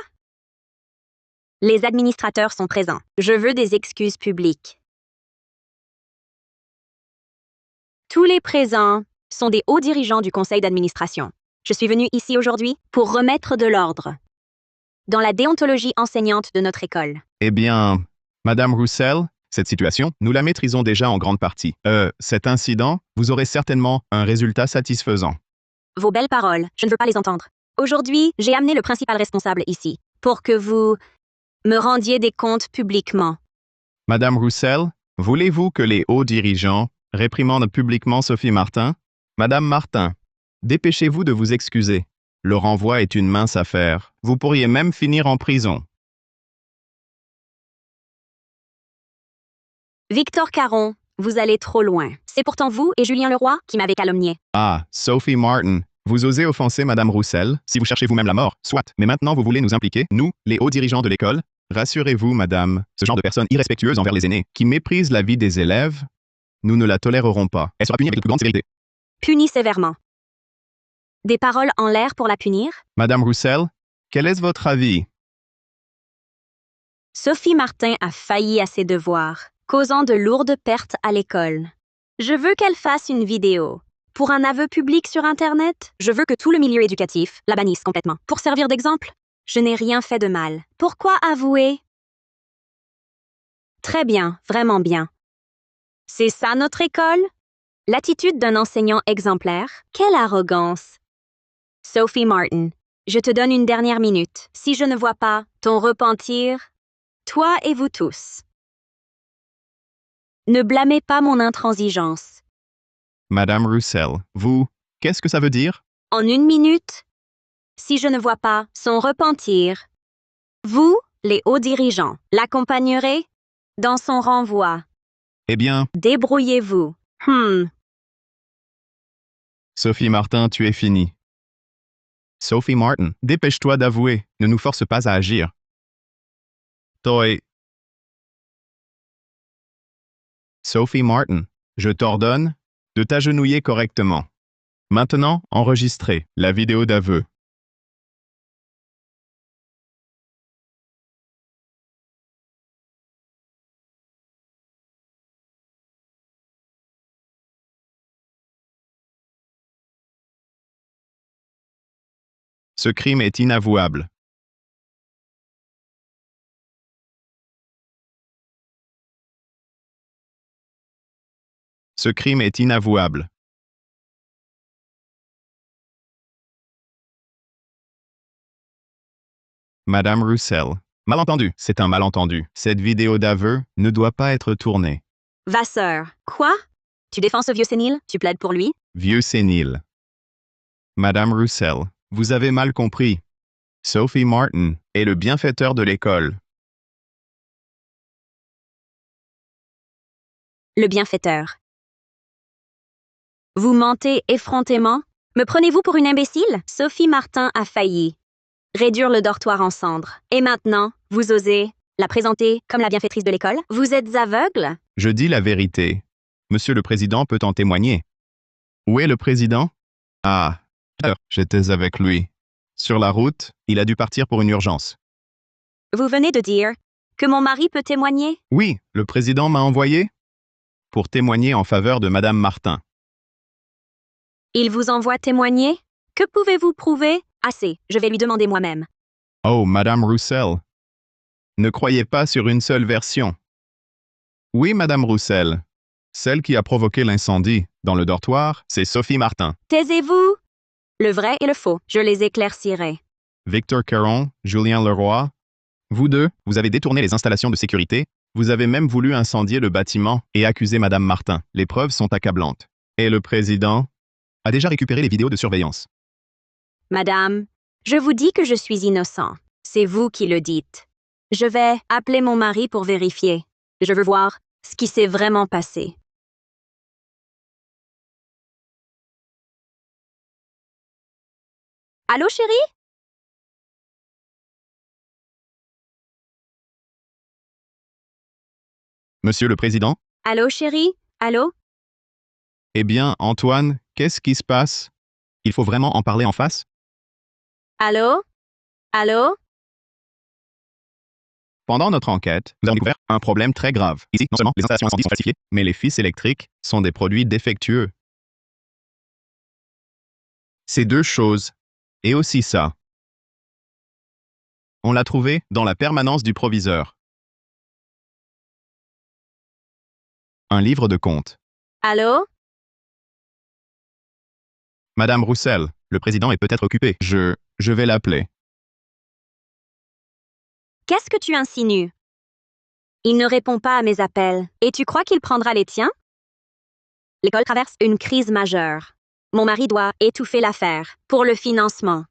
Les administrateurs sont présents. Je veux des excuses publiques. Tous les présents sont des hauts dirigeants du conseil d'administration. Je suis venue ici aujourd'hui pour remettre de l'ordre dans la déontologie enseignante de notre école. Eh bien, Madame Roussel, cette situation, nous la maîtrisons déjà en grande partie. Cet incident, vous aurez certainement un résultat satisfaisant. Vos belles paroles, je ne veux pas les entendre. Aujourd'hui, j'ai amené le principal responsable ici pour que vous me rendiez des comptes publiquement. Madame Roussel, voulez-vous que les hauts dirigeants réprimandent publiquement Sophie Martin? Madame Martin, dépêchez-vous de vous excuser. Le renvoi est une mince affaire. Vous pourriez même finir en prison. Victor Caron, vous allez trop loin. C'est pourtant vous et Julien Leroy qui m'avez calomnié. Ah, Sophie Martin, vous osez offenser Madame Roussel, si vous cherchez vous-même la mort, soit. Mais maintenant vous voulez nous impliquer, nous, les hauts dirigeants de l'école? Rassurez-vous, madame, ce genre de personnes irrespectueuses envers les aînés, qui méprisent la vie des élèves, nous ne la tolérerons pas. Elle sera punie avec la plus grande sévérité. Punie sévèrement. Des paroles en l'air pour la punir? Madame Roussel, quel est votre avis? Sophie Martin a failli à ses devoirs, causant de lourdes pertes à l'école. Je veux qu'elle fasse une vidéo. Pour un aveu public sur Internet, je veux que tout le milieu éducatif la bannisse complètement. Pour servir d'exemple, je n'ai rien fait de mal. Pourquoi avouer? Très bien, vraiment bien. C'est ça notre école? L'attitude d'un enseignant exemplaire? Quelle arrogance! Sophie Martin, je te donne une dernière minute. Si je ne vois pas ton repentir, toi et vous tous. Ne blâmez pas mon intransigeance. Madame Roussel, vous, qu'est-ce que ça veut dire? En une minute, si je ne vois pas son repentir, vous, les hauts dirigeants, l'accompagnerez dans son renvoi. Eh bien, Débrouillez-vous. Sophie Martin, tu es finie. Sophie Martin, dépêche-toi d'avouer, ne nous force pas à agir. Toi. Sophie Martin, je t'ordonne de t'agenouiller correctement. Maintenant, enregistrez la vidéo d'aveu. Ce crime est inavouable. Ce crime est inavouable. Madame Roussel. Malentendu. C'est un malentendu. Cette vidéo d'aveu ne doit pas être tournée. Vasseur. Quoi? Tu défends ce vieux sénile? Tu plaides pour lui? Vieux sénile. Madame Roussel, vous avez mal compris. Sophie Martin est le bienfaiteur de l'école. Le bienfaiteur. Vous mentez effrontément? Me prenez-vous pour une imbécile? Sophie Martin a failli réduire le dortoir en cendres. Et maintenant, vous osez la présenter comme la bienfaitrice de l'école? Vous êtes aveugle? Je dis la vérité. Monsieur le Président peut en témoigner. Où est le Président? Ah, j'étais avec lui. Sur la route, il a dû partir pour une urgence. Vous venez de dire que mon mari peut témoigner? Oui, le Président m'a envoyé pour témoigner en faveur de Madame Martin. Il vous envoie témoigner? Que pouvez-vous prouver? Assez, je vais lui demander moi-même. Oh, Madame Roussel. Ne croyez pas sur une seule version. Oui, Madame Roussel. Celle qui a provoqué l'incendie dans le dortoir, c'est Sophie Martin. Taisez-vous! Le vrai et le faux, je les éclaircirai. Victor Caron, Julien Leroy. Vous deux, vous avez détourné les installations de sécurité. Vous avez même voulu incendier le bâtiment et accuser Madame Martin. Les preuves sont accablantes. Et le président a déjà récupéré les vidéos de surveillance. Madame, je vous dis que je suis innocent. C'est vous qui le dites. Je vais appeler mon mari pour vérifier. Je veux voir ce qui s'est vraiment passé. Allô, chérie? Monsieur le Président? Allô, chérie? Allô? Eh bien, Antoine, qu'est-ce qui se passe? Il faut vraiment en parler en face? Allô? Allô? Pendant notre enquête, nous avons découvert un problème très grave. Ici, non seulement les installations incendies sont falsifiées, mais les fils électriques sont des produits défectueux. Ces deux choses, et aussi ça. On l'a trouvé dans la permanence du proviseur. Un livre de comptes. Allô? Madame Roussel, le président est peut-être occupé. Je vais l'appeler. Qu'est-ce que tu insinues? Il ne répond pas à mes appels. Et tu crois qu'il prendra les tiens? L'école traverse une crise majeure. Mon mari doit étouffer l'affaire pour le financement.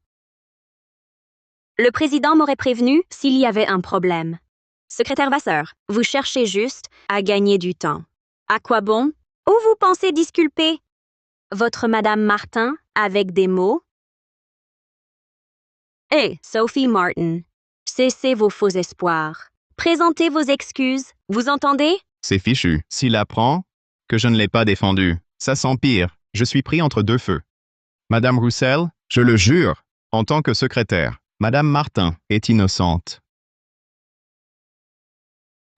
Le président m'aurait prévenu s'il y avait un problème. Secrétaire Vasseur, vous cherchez juste à gagner du temps. À quoi bon? Où vous pensez disculper votre Madame Martin avec des mots? Hé, Sophie Martin, cessez vos faux espoirs. Présentez vos excuses, vous entendez? C'est fichu. S'il apprend que je ne l'ai pas défendu, ça s'empire. Je suis pris entre deux feux. Madame Roussel, je le jure, en tant que secrétaire, Madame Martin est innocente.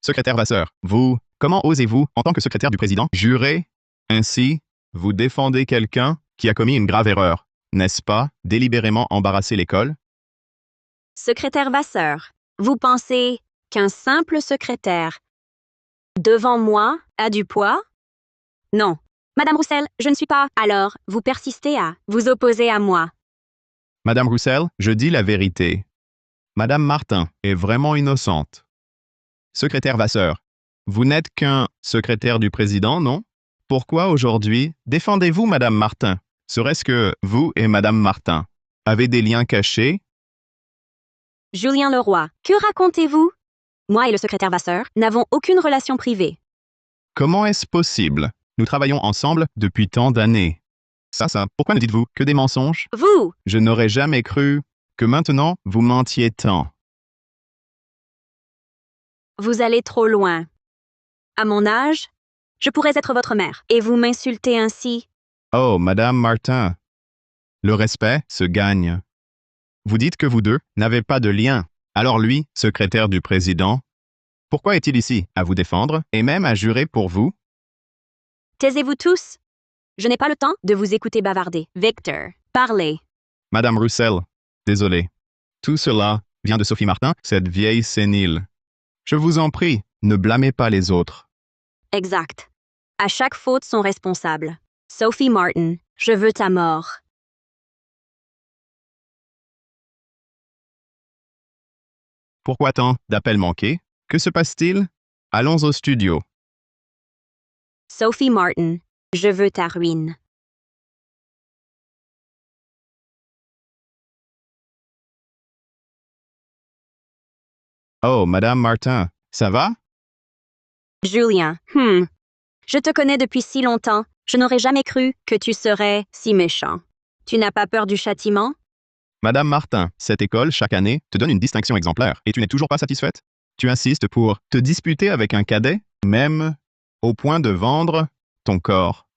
Secrétaire Vasseur, vous, comment osez-vous, en tant que secrétaire du président, jurer? Ainsi, vous défendez quelqu'un qui a commis une grave erreur, n'est-ce pas, délibérément embarrasser l'école? Secrétaire Vasseur, vous pensez qu'un simple secrétaire devant moi a du poids? Non. Madame Roussel, je ne suis pas. Alors, vous persistez à vous opposer à moi. Madame Roussel, je dis la vérité. Madame Martin est vraiment innocente. Secrétaire Vasseur, vous n'êtes qu'un secrétaire du président, non? Pourquoi aujourd'hui défendez-vous Madame Martin? Serait-ce que vous et Madame Martin avez des liens cachés? Julien Leroy, que racontez-vous? Moi et le secrétaire Vasseur n'avons aucune relation privée. Comment est-ce possible? Nous travaillons ensemble depuis tant d'années. Ça, pourquoi ne dites-vous que des mensonges? Vous! Je n'aurais jamais cru que maintenant vous mentiez tant. Vous allez trop loin. À mon âge, je pourrais être votre mère, et vous m'insultez ainsi. Oh, Madame Martin, le respect se gagne. Vous dites que vous deux n'avez pas de lien. Alors lui, secrétaire du président, pourquoi est-il ici? À vous défendre et même à jurer pour vous? Taisez-vous tous. Je n'ai pas le temps de vous écouter bavarder. Victor, parlez. Madame Roussel, désolé. Tout cela vient de Sophie Martin, cette vieille sénile. Je vous en prie, ne blâmez pas les autres. Exact. À chaque faute, sont responsables. Sophie Martin, je veux ta mort. Pourquoi tant d'appels manqués? Que se passe-t-il? Allons au studio. Sophie Martin, je veux ta ruine. Oh, Madame Martin, ça va? Julien, je te connais depuis si longtemps, je n'aurais jamais cru que tu serais si méchant. Tu n'as pas peur du châtiment? Madame Martin, cette école, chaque année, te donne une distinction exemplaire et tu n'es toujours pas satisfaite? Tu insistes pour te disputer avec un cadet, même au point de vendre ton corps.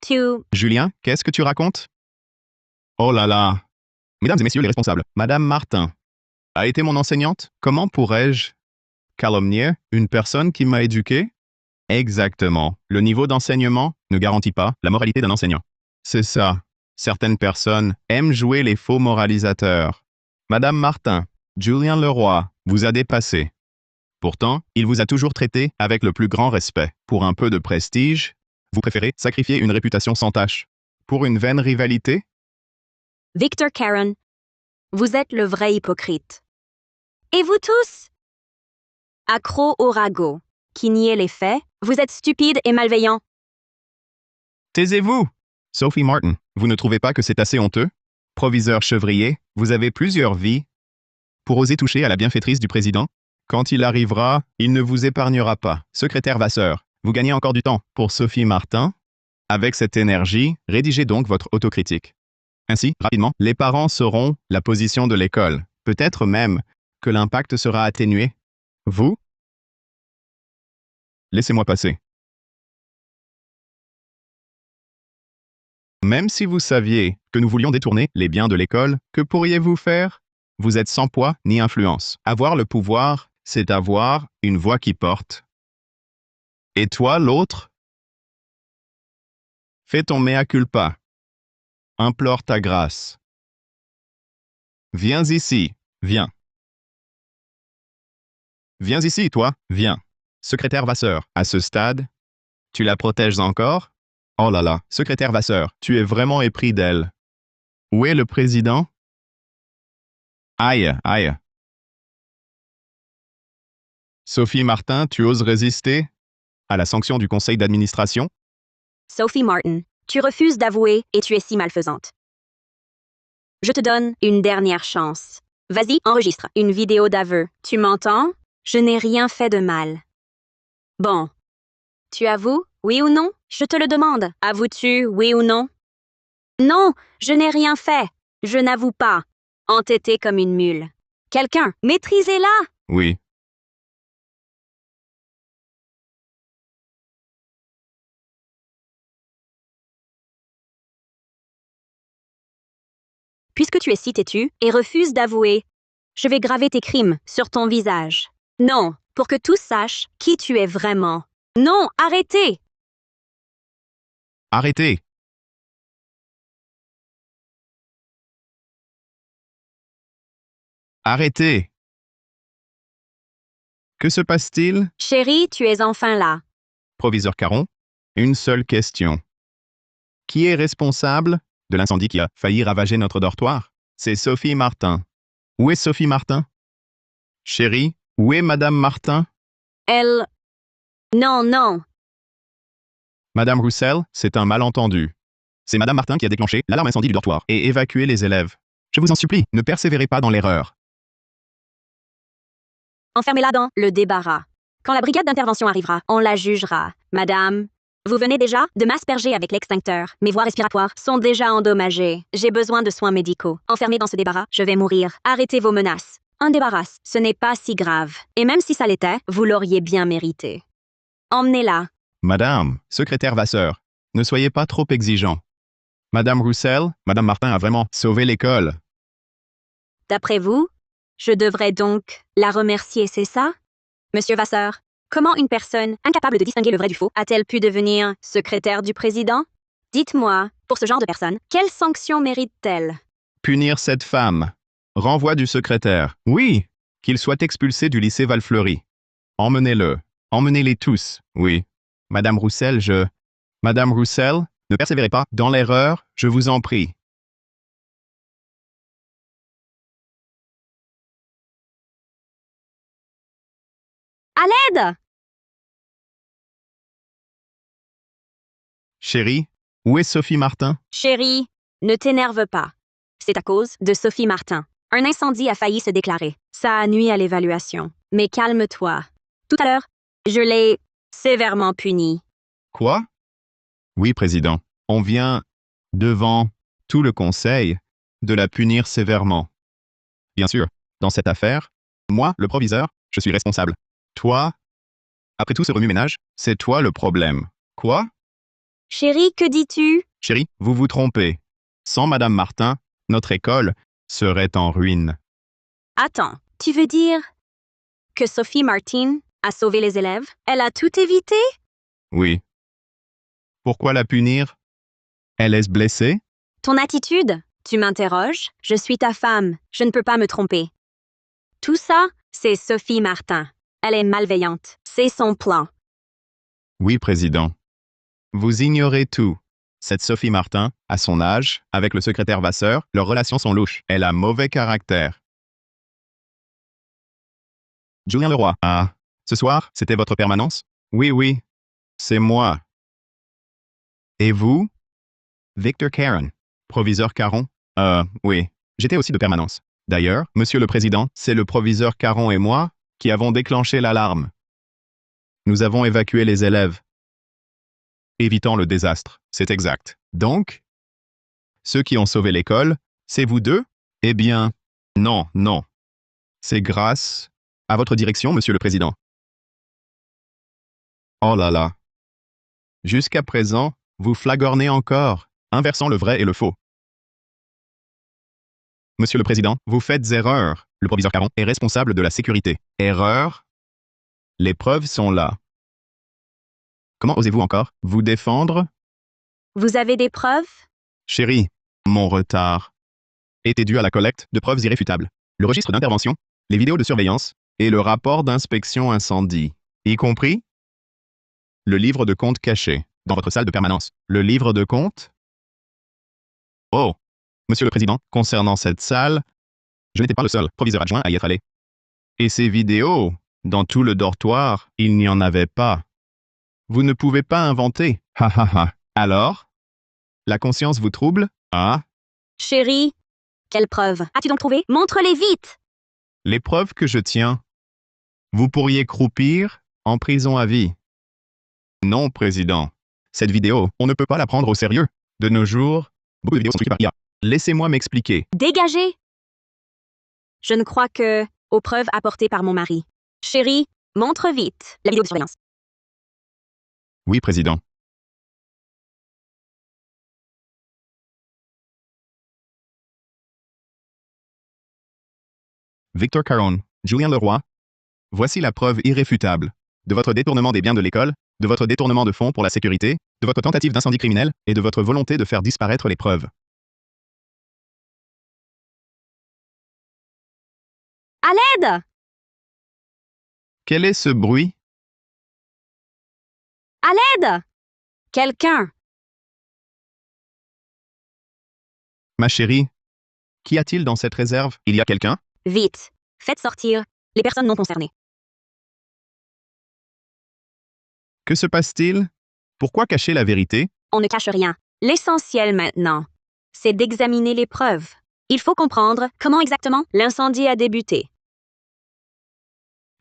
Julien, qu'est-ce que tu racontes? Oh là là! Mesdames et messieurs les responsables, Madame Martin a été mon enseignante. Comment pourrais-je calomnier une personne qui m'a éduqué? Exactement. Le niveau d'enseignement ne garantit pas la moralité d'un enseignant. C'est ça. Certaines personnes aiment jouer les faux moralisateurs. Madame Martin, Julien Leroy vous a dépassé. Pourtant, il vous a toujours traité avec le plus grand respect. Pour un peu de prestige, vous préférez sacrifier une réputation sans tache. Pour une vaine rivalité? Victor Karen, vous êtes le vrai hypocrite. Et vous tous? Accro au ragot, qui niez les faits, vous êtes stupide et malveillant. Taisez-vous! Sophie Martin, vous ne trouvez pas que c'est assez honteux? Proviseur Chevrier, vous avez plusieurs vies. Pour oser toucher à la bienfaitrice du président? Quand il arrivera, il ne vous épargnera pas. Secrétaire Vasseur, vous gagnez encore du temps. Pour Sophie Martin? Avec cette énergie, rédigez donc votre autocritique. Ainsi, rapidement, les parents sauront la position de l'école. Peut-être même que l'impact sera atténué. Vous? Laissez-moi passer. Même si vous saviez que nous voulions détourner les biens de l'école, que pourriez-vous faire? Vous êtes sans poids ni influence. Avoir le pouvoir, c'est avoir une voix qui porte. Et toi, l'autre? Fais ton mea culpa. Implore ta grâce. Viens ici, viens. Viens ici, toi, viens. Secrétaire Vasseur, à ce stade, tu la protèges encore? Oh là là, secrétaire Vasseur, tu es vraiment épris d'elle. Où est le président? Aïe, aïe. Sophie Martin, tu oses résister à la sanction du conseil d'administration? Sophie Martin, tu refuses d'avouer et tu es si malfaisante. Je te donne une dernière chance. Vas-y, enregistre une vidéo d'aveu. Tu m'entends? Je n'ai rien fait de mal. Bon. Tu avoues, oui ou non? Je te le demande. Avoues-tu, oui ou non? Non, je n'ai rien fait. Je n'avoue pas. Entêtée comme une mule. Quelqu'un, maîtrisez-la! Oui. Puisque tu es si têtu et refuses d'avouer, je vais graver tes crimes sur ton visage. Non, pour que tous sachent qui tu es vraiment. Non, arrêtez! Arrêtez. Arrêtez. Que se passe-t-il? Chérie, tu es enfin là. Proviseur Caron, une seule question. Qui est responsable de l'incendie qui a failli ravager notre dortoir? C'est Sophie Martin. Où est Sophie Martin? Chérie, où est Madame Martin? Elle... Non, non. Madame Roussel, c'est un malentendu. C'est Madame Martin qui a déclenché l'alarme incendie du dortoir et évacué les élèves. Je vous en supplie, ne persévérez pas dans l'erreur. Enfermez-la dans le débarras. Quand la brigade d'intervention arrivera, on la jugera. Madame, vous venez déjà de m'asperger avec l'extincteur. Mes voies respiratoires sont déjà endommagées. J'ai besoin de soins médicaux. Enfermée dans ce débarras, je vais mourir. Arrêtez vos menaces. Un débarras, ce n'est pas si grave. Et même si ça l'était, vous l'auriez bien mérité. Emmenez-la. Madame, secrétaire Vasseur, ne soyez pas trop exigeant. Madame Roussel, Madame Martin a vraiment sauvé l'école. D'après vous, je devrais donc la remercier, c'est ça? Monsieur Vasseur, comment une personne incapable de distinguer le vrai du faux a-t-elle pu devenir secrétaire du président? Dites-moi, pour ce genre de personne, quelle sanction mérite-t-elle? Punir cette femme. Renvoi du secrétaire. Oui, qu'il soit expulsé du lycée Valfleury. Emmenez-le. Emmenez-les tous. Oui. Madame Roussel, Madame Roussel, ne persévérez pas dans l'erreur, je vous en prie. À l'aide! Chérie, où est Sophie Martin? Chérie, ne t'énerve pas. C'est à cause de Sophie Martin. Un incendie a failli se déclarer. Ça a nui à l'évaluation. Mais calme-toi. Tout à l'heure, je l'ai sévèrement punie. Quoi? Oui, Président. On vient, devant tout le Conseil, de la punir sévèrement. Bien sûr, dans cette affaire, moi, le proviseur, je suis responsable. Toi, après tout ce remue-ménage, c'est toi le problème. Quoi? Chérie, que dis-tu? Chérie, vous vous trompez. Sans Madame Martin, notre école serait en ruine. Attends, tu veux dire que Sophie Martin a sauvé les élèves? Elle a tout évité? Oui. Pourquoi la punir? Elle est blessée? Ton attitude? Tu m'interroges? Je suis ta femme. Je ne peux pas me tromper. Tout ça, c'est Sophie Martin. Elle est malveillante. C'est son plan. Oui, Président. Vous ignorez tout. Cette Sophie Martin, à son âge, avec le secrétaire Vasseur, leurs relations sont louches. Elle a mauvais caractère. Julien Leroy. Ah, ce soir, c'était votre permanence? Oui, oui. C'est moi. Et vous? Victor Caron. Proviseur Caron? Oui. J'étais aussi de permanence. D'ailleurs, Monsieur le Président, c'est le proviseur Caron et moi qui avons déclenché l'alarme. Nous avons évacué les élèves. Évitant le désastre, c'est exact. Donc, ceux qui ont sauvé l'école, c'est vous deux? Eh bien, non, non. C'est grâce à votre direction, Monsieur le Président. Oh là là. Jusqu'à présent, vous flagornez encore, inversant le vrai et le faux. Monsieur le Président, vous faites erreur. Le proviseur Caron est responsable de la sécurité. Erreur? Les preuves sont là. Comment osez-vous encore vous défendre? Vous avez des preuves? Chérie, mon retard était dû à la collecte de preuves irréfutables. Le registre d'intervention, les vidéos de surveillance et le rapport d'inspection incendie, y compris le livre de compte caché dans votre salle de permanence. Le livre de compte? Oh, Monsieur le Président, concernant cette salle, je n'étais pas le seul proviseur adjoint à y être allé. Et ces vidéos, dans tout le dortoir, il n'y en avait pas. Vous ne pouvez pas inventer. Ha ha ha. Alors? La conscience vous trouble? Ah? Chérie, quelles preuves as-tu donc trouvé? Montre-les vite! Les preuves que je tiens. Vous pourriez croupir en prison à vie. Non, Président. Cette vidéo, on ne peut pas la prendre au sérieux. De nos jours, beaucoup de vidéos sont truquées par IA. Laissez-moi m'expliquer. Dégagez! Je ne crois que aux preuves apportées par mon mari. Chérie, montre vite la vidéo de surveillance. Oui, Président. Victor Caron, Julien Leroy. Voici la preuve irréfutable de votre détournement des biens de l'école, de votre détournement de fonds pour la sécurité, de votre tentative d'incendie criminel et de votre volonté de faire disparaître les preuves. À l'aide! Quel est ce bruit? À l'aide! Quelqu'un! Ma chérie, qu'y a-t-il dans cette réserve? Il y a quelqu'un? Vite! Faites sortir les personnes non concernées. Que se passe-t-il? Pourquoi cacher la vérité? On ne cache rien. L'essentiel maintenant, c'est d'examiner les preuves. Il faut comprendre comment exactement l'incendie a débuté.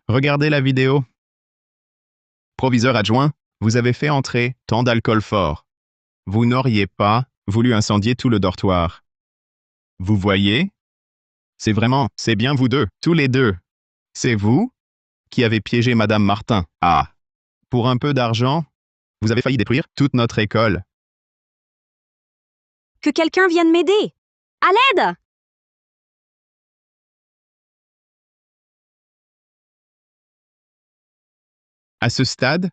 Regardez la vidéo. Proviseur adjoint, vous avez fait entrer tant d'alcool fort. Vous n'auriez pas voulu incendier tout le dortoir. Vous voyez? C'est bien vous deux, tous les deux. C'est vous qui avez piégé Madame Martin. Ah! Pour un peu d'argent, vous avez failli détruire toute notre école. Que quelqu'un vienne m'aider! À l'aide! À ce stade,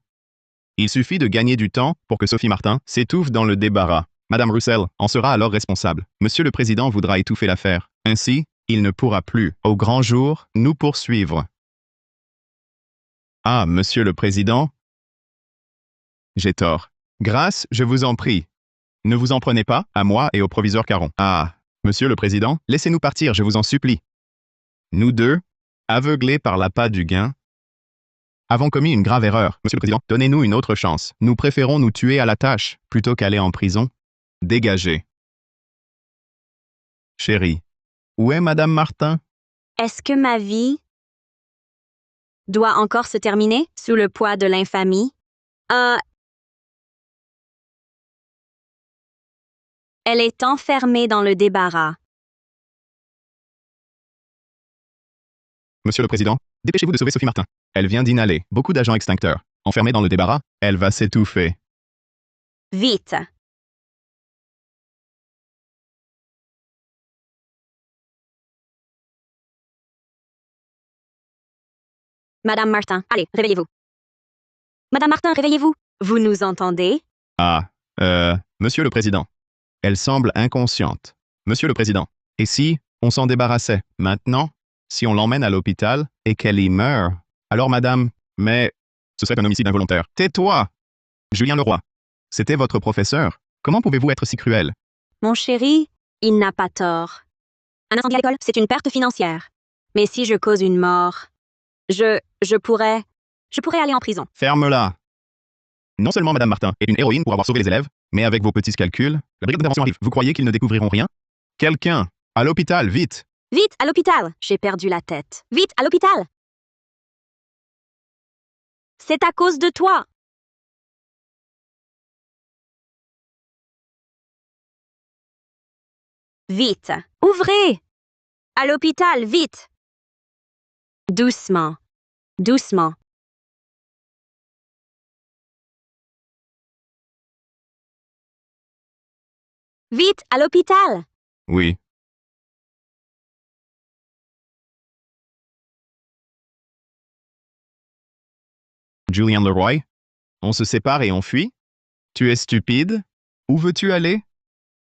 il suffit de gagner du temps pour que Sophie Martin s'étouffe dans le débarras. Madame Roussel en sera alors responsable. Monsieur le Président voudra étouffer l'affaire. Ainsi, il ne pourra plus, au grand jour, nous poursuivre. Ah, Monsieur le Président, j'ai tort. Grâce, je vous en prie. Ne vous en prenez pas, à moi et au proviseur Caron. Ah, Monsieur le Président, laissez-nous partir, je vous en supplie. Nous deux, aveuglés par l'appât du gain, avons commis une grave erreur. Monsieur le Président, donnez-nous une autre chance. Nous préférons nous tuer à la tâche, plutôt qu'aller en prison. Dégagez. Chérie, où est Madame Martin? Est-ce que ma vie doit encore se terminer sous le poids de l'infamie? Elle est enfermée dans le débarras. Monsieur le Président, dépêchez-vous de sauver Sophie Martin. Elle vient d'inhaler beaucoup d'agents extincteurs. Enfermée dans le débarras, elle va s'étouffer. Vite! Madame Martin, allez, réveillez-vous. Madame Martin, réveillez-vous. Vous nous entendez? Ah, Monsieur le Président. Elle semble inconsciente. Monsieur le Président, et si on s'en débarrassait maintenant, si on l'emmène à l'hôpital et qu'elle y meurt? Alors madame, mais ce serait un homicide involontaire. Tais-toi! Julien Leroy, c'était votre professeur. Comment pouvez-vous être si cruel? Mon chéri, il n'a pas tort. Un incendie à l'école, c'est une perte financière. Mais si je cause une mort, je pourrais aller en prison. Ferme-la! Non seulement Madame Martin est une héroïne pour avoir sauvé les élèves, mais avec vos petits calculs, la brigade d'intervention arrive. Vous croyez qu'ils ne découvriront rien? Quelqu'un! À l'hôpital, vite! Vite, à l'hôpital! J'ai perdu la tête. Vite, à l'hôpital! C'est à cause de toi! Vite! Ouvrez! À l'hôpital, vite! Doucement. Doucement. Vite, à l'hôpital! Oui. Julien Leroy, on se sépare et on fuit? Tu es stupide? Où veux-tu aller?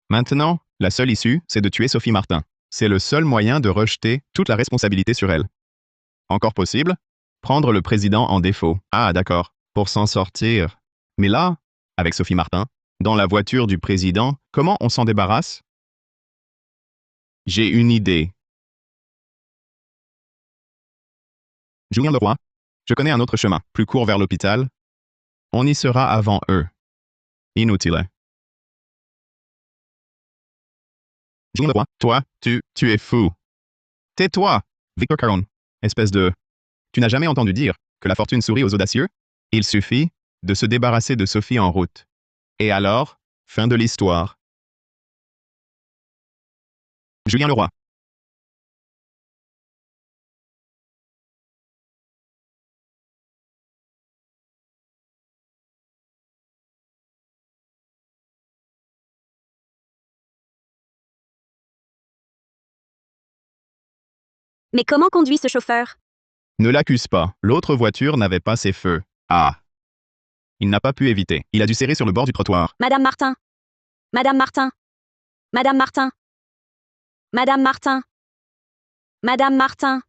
Maintenant, la seule issue, c'est de tuer Sophie Martin. C'est le seul moyen de rejeter toute la responsabilité sur elle. Encore possible? Prendre le président en défaut. Ah, d'accord. Pour s'en sortir. Mais là, avec Sophie Martin, dans la voiture du président, comment on s'en débarrasse? J'ai une idée. Julien Leroy, je connais un autre chemin, plus court vers l'hôpital. On y sera avant eux. Inutile. Julien Leroy, toi, tu es fou. Tais-toi, Victor Caron, espèce de... Tu n'as jamais entendu dire que la fortune sourit aux audacieux? Il suffit de se débarrasser de Sophie en route. Et alors, fin de l'histoire. Julien Leroy. Mais comment conduit ce chauffeur? Ne l'accuse pas. L'autre voiture n'avait pas ses feux. Ah. Il n'a pas pu éviter. Il a dû serrer sur le bord du trottoir. Madame Martin! Madame Martin! Madame Martin! Madame Martin! Madame Martin!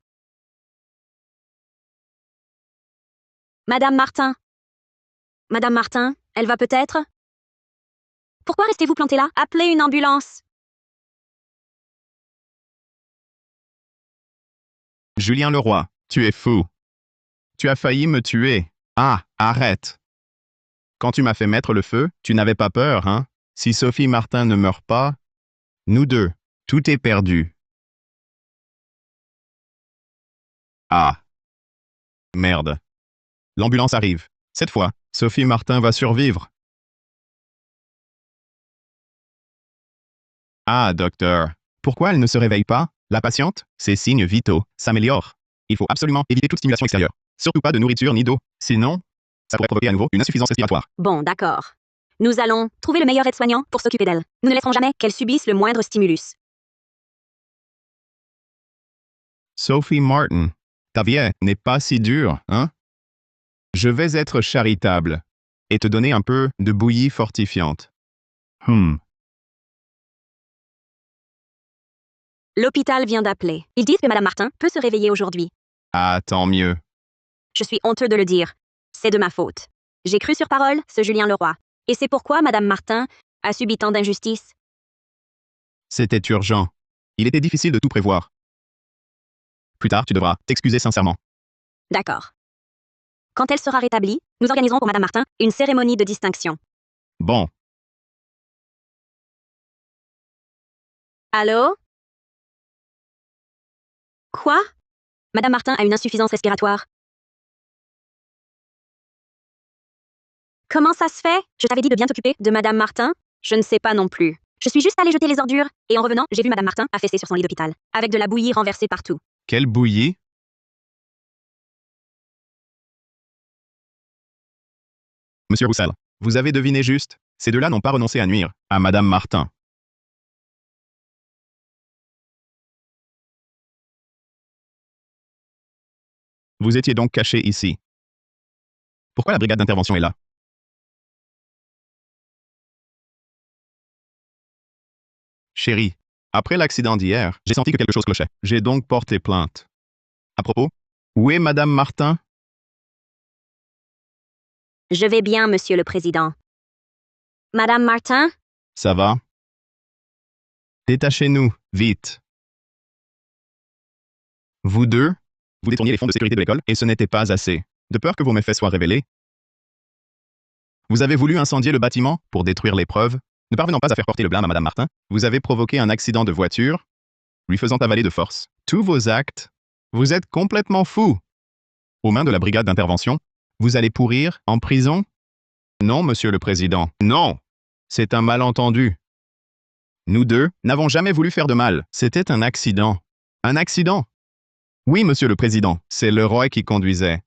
Madame Martin! Madame Martin, elle va peut-être? Pourquoi restez-vous planté là? Appelez une ambulance! Julien Leroy, tu es fou. Tu as failli me tuer. Ah, arrête. Quand tu m'as fait mettre le feu, tu n'avais pas peur, hein? Si Sophie Martin ne meurt pas, nous deux, tout est perdu. Ah. Merde. L'ambulance arrive. Cette fois, Sophie Martin va survivre. Ah, docteur. Pourquoi elle ne se réveille pas? La patiente, ses signes vitaux s'améliorent. Il faut absolument éviter toute stimulation extérieure. Surtout pas de nourriture ni d'eau. Sinon, ça pourrait provoquer à nouveau une insuffisance respiratoire. Bon, d'accord. Nous allons trouver le meilleur aide-soignant pour s'occuper d'elle. Nous ne laisserons jamais qu'elle subisse le moindre stimulus. Sophie Martin, ta vie n'est pas si dure, hein? Je vais être charitable et te donner un peu de bouillie fortifiante. L'hôpital vient d'appeler. Ils disent que Madame Martin peut se réveiller aujourd'hui. Ah, tant mieux. Je suis honteux de le dire. C'est de ma faute. J'ai cru sur parole ce Julien Leroy. Et c'est pourquoi Madame Martin a subi tant d'injustices. C'était urgent. Il était difficile de tout prévoir. Plus tard, tu devras t'excuser sincèrement. D'accord. Quand elle sera rétablie, nous organiserons pour Madame Martin une cérémonie de distinction. Bon, Allô? Quoi? Madame Martin a une insuffisance respiratoire. Comment ça se fait? Je t'avais dit de bien t'occuper de Madame Martin? Je ne sais pas non plus. Je suis juste allée jeter les ordures, et en revenant, j'ai vu Madame Martin affaissée sur son lit d'hôpital, avec de la bouillie renversée partout. quelle bouillie. Monsieur Roussel, vous avez deviné juste. Ces deux-là n'ont pas renoncé à nuire à Madame Martin. Vous étiez donc caché ici. Pourquoi la brigade d'intervention est là? Chérie, après l'accident d'hier, j'ai senti que quelque chose clochait. J'ai donc porté plainte. À propos, où est Madame Martin? Je vais bien, Monsieur le Président. Madame Martin? Ça va? Détachez-nous, vite. Vous deux, vous détourniez les fonds de sécurité de l'école et ce n'était pas assez. De peur que vos méfaits soient révélés, vous avez voulu incendier le bâtiment pour détruire les preuves. Ne parvenant pas à faire porter le blâme à Madame Martin, vous avez provoqué un accident de voiture, lui faisant avaler de force tous vos actes. Vous êtes complètement fou. Aux mains de la brigade d'intervention, vous allez pourrir en prison? Non, Monsieur le Président, non. C'est un malentendu. Nous deux n'avons jamais voulu faire de mal. C'était un accident. Un accident? Oui, Monsieur le Président, c'est Leroy qui conduisait.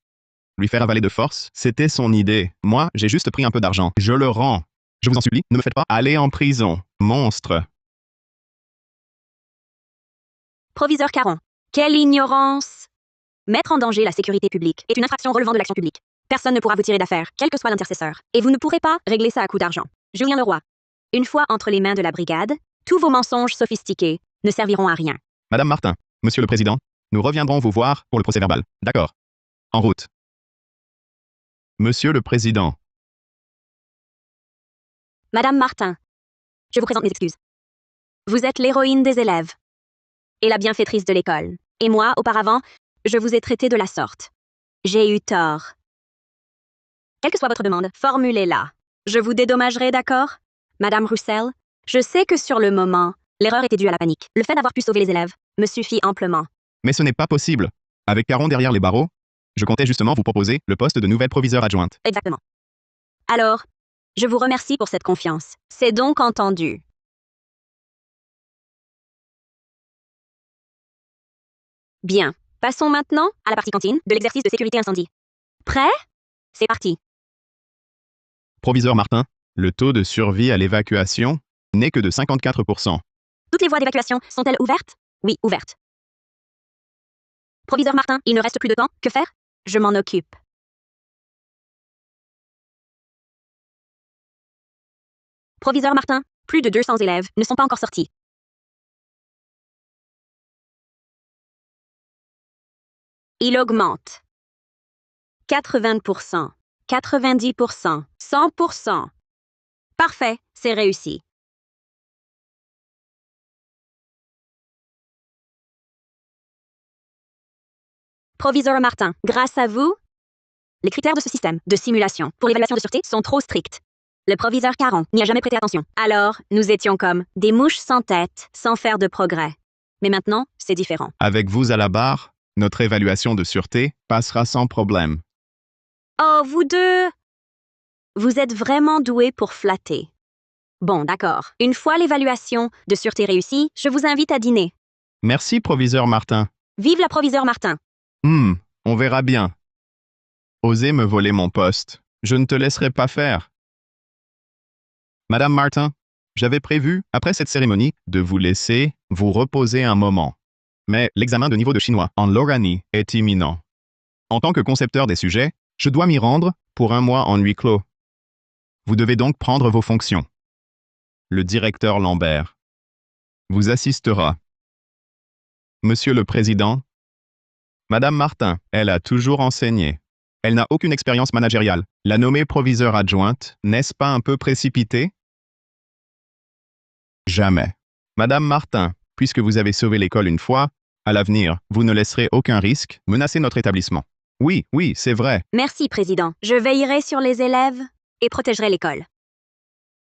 Lui faire avaler de force, c'était son idée. Moi, j'ai juste pris un peu d'argent. Je le rends. Je vous en supplie, ne me faites pas aller en prison. Monstre. Proviseur Caron. Quelle ignorance! Mettre en danger la sécurité publique est une infraction relevant de l'action publique. Personne ne pourra vous tirer d'affaire, quel que soit l'intercesseur. Et vous ne pourrez pas régler ça à coup d'argent. Julien Leroy. Une fois entre les mains de la brigade, tous vos mensonges sophistiqués ne serviront à rien. Madame Martin, Monsieur le Président, nous reviendrons vous voir pour le procès-verbal. D'accord. En route. Monsieur le Président. Madame Martin, je vous présente mes excuses. Vous êtes l'héroïne des élèves et la bienfaitrice de l'école. Et moi, auparavant, je vous ai traité de la sorte. J'ai eu tort. Quelle que soit votre demande, formulez-la. Je vous dédommagerai, d'accord? Madame Roussel, je sais que sur le moment, l'erreur était due à la panique. Le fait d'avoir pu sauver les élèves me suffit amplement. Mais ce n'est pas possible. Avec Caron derrière les barreaux, je comptais justement vous proposer le poste de nouvelle proviseure adjointe. Exactement. Alors, je vous remercie pour cette confiance. C'est donc entendu. Bien. Passons maintenant à la partie cantine de l'exercice de sécurité incendie. Prêt? C'est parti. Proviseur Martin, le taux de survie à l'évacuation n'est que de 54%. Toutes les voies d'évacuation sont-elles ouvertes? Oui, ouvertes. Proviseur Martin, il ne reste plus de temps. Que faire? Je m'en occupe. Proviseur Martin, plus de 200 élèves ne sont pas encore sortis. Il augmente. 80%, 90%, 100%. Parfait, c'est réussi. Proviseur Martin, grâce à vous, les critères de ce système de simulation pour l'évaluation de sûreté sont trop stricts. Le proviseur Caron n'y a jamais prêté attention. Alors, nous étions comme des mouches sans tête, sans faire de progrès. Mais maintenant, c'est différent. Avec vous à la barre, notre évaluation de sûreté passera sans problème. Oh, vous deux! Vous êtes vraiment doués pour flatter. Bon, d'accord. Une fois l'évaluation de sûreté réussie, je vous invite à dîner. Merci, proviseur Martin. Vive la proviseur Martin! On verra bien. Osez me voler mon poste. Je ne te laisserai pas faire. Madame Martin, j'avais prévu, après cette cérémonie, de vous laisser vous reposer un moment. Mais l'examen de niveau de chinois en Loranie est imminent. En tant que concepteur des sujets, je dois m'y rendre pour un mois en huis clos. Vous devez donc prendre vos fonctions. Le directeur Lambert vous assistera. Monsieur le Président, Madame Martin, elle a toujours enseigné. Elle n'a aucune expérience managériale. La nommer proviseur adjointe, n'est-ce pas un peu précipité? Jamais. Madame Martin, puisque vous avez sauvé l'école une fois, à l'avenir, vous ne laisserez aucun risque menacer notre établissement. Oui, oui, c'est vrai. Merci, Président. Je veillerai sur les élèves et protégerai l'école.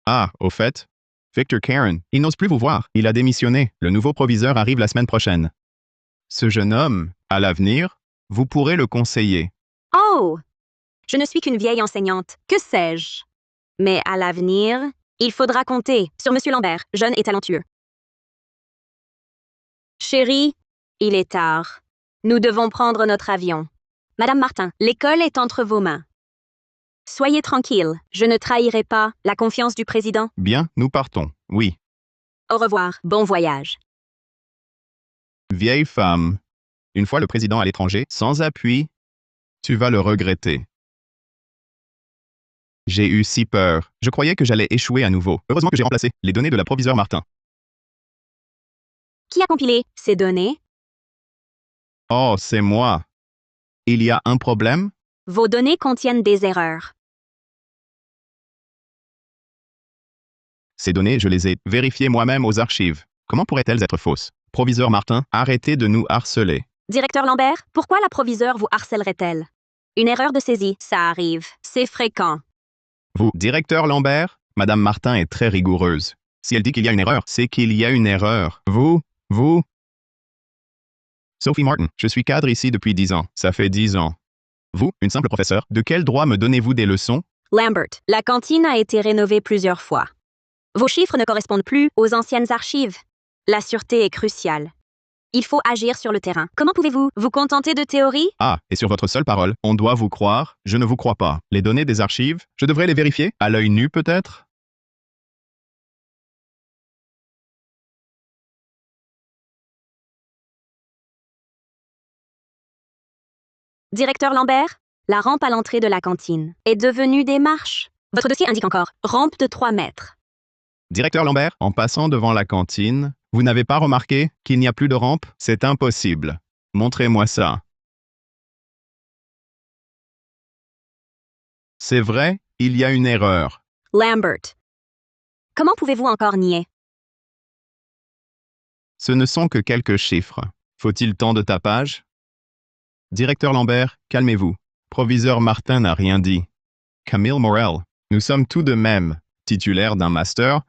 Ah, au fait, Victor Karen, il n'ose plus vous voir. Il a démissionné. Le nouveau proviseur arrive la semaine prochaine. Ce jeune homme, à l'avenir, vous pourrez le conseiller. Oh! Je ne suis qu'une vieille enseignante. Que sais-je? Mais à l'avenir, il faudra compter sur Monsieur Lambert, jeune et talentueux. Chérie, il est tard. Nous devons prendre notre avion. Madame Martin, l'école est entre vos mains. Soyez tranquille, je ne trahirai pas la confiance du président. Bien, nous partons. Oui. Au revoir, bon voyage. Vieille femme. Une fois le président à l'étranger, sans appui, tu vas le regretter. J'ai eu si peur. Je croyais que j'allais échouer à nouveau. Heureusement que j'ai remplacé les données de la proviseure Martin. Qui a compilé ces données? Oh, c'est moi. Il y a un problème? Vos données contiennent des erreurs. Ces données, je les ai vérifiées moi-même aux archives. Comment pourraient-elles être fausses? Proviseur Martin, arrêtez de nous harceler. Directeur Lambert, pourquoi la proviseure vous harcèlerait-elle? Une erreur de saisie, ça arrive. C'est fréquent. Vous, directeur Lambert, Madame Martin est très rigoureuse. Si elle dit qu'il y a une erreur, c'est qu'il y a une erreur. Vous... Sophie Martin, je suis cadre ici depuis 10 ans. Ça fait 10 ans. Vous, une simple professeure, de quel droit me donnez-vous des leçons? Lambert, la cantine a été rénovée plusieurs fois. Vos chiffres ne correspondent plus aux anciennes archives. La sûreté est cruciale. Il faut agir sur le terrain. Comment pouvez-vous vous contenter de théories? Ah, et sur votre seule parole, on doit vous croire? Je ne vous crois pas. Les données des archives, je devrais les vérifier? À l'œil nu peut-être? Directeur Lambert, la rampe à l'entrée de la cantine est devenue des marches. Votre dossier indique encore rampe de 3 mètres. Directeur Lambert, en passant devant la cantine, vous n'avez pas remarqué qu'il n'y a plus de rampe? C'est impossible. Montrez-moi ça. C'est vrai, il y a une erreur. Lambert, comment pouvez-vous encore nier? Ce ne sont que quelques chiffres. Faut-il tant de tapage? Directeur Lambert, calmez-vous. Proviseur Martin n'a rien dit. Camille Morel, nous sommes tout de même titulaires d'un master.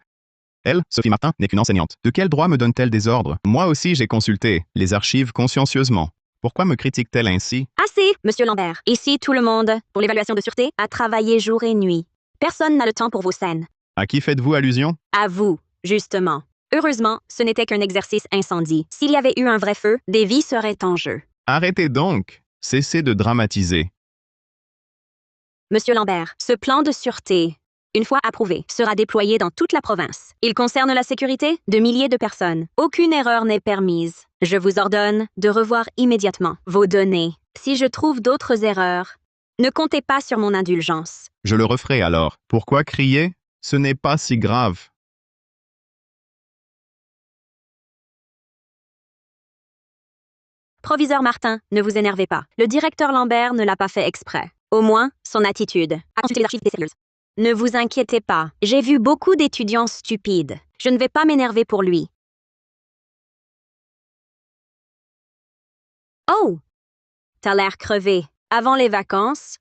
Elle, Sophie Martin, n'est qu'une enseignante. De quel droit me donne-t-elle des ordres? Moi aussi, j'ai consulté les archives consciencieusement. Pourquoi me critique-t-elle ainsi? Assez, Monsieur Lambert. Ici, tout le monde, pour l'évaluation de sûreté, a travaillé jour et nuit. Personne n'a le temps pour vos scènes. À qui faites-vous allusion? À vous, justement. Heureusement, ce n'était qu'un exercice incendie. S'il y avait eu un vrai feu, des vies seraient en jeu. Arrêtez donc. Cessez de dramatiser. Monsieur Lambert, ce plan de sûreté, une fois approuvé, sera déployé dans toute la province. Il concerne la sécurité de milliers de personnes. Aucune erreur n'est permise. Je vous ordonne de revoir immédiatement vos données. Si je trouve d'autres erreurs, ne comptez pas sur mon indulgence. Je le referai alors. Pourquoi crier? Ce n'est pas si grave. Proviseur Martin, ne vous énervez pas. Le directeur Lambert ne l'a pas fait exprès. Au moins, son attitude. À consulter les archives était sérieuse. Ne vous inquiétez pas. J'ai vu beaucoup d'étudiants stupides. Je ne vais pas m'énerver pour lui. Oh! T'as l'air crevé. Avant les vacances,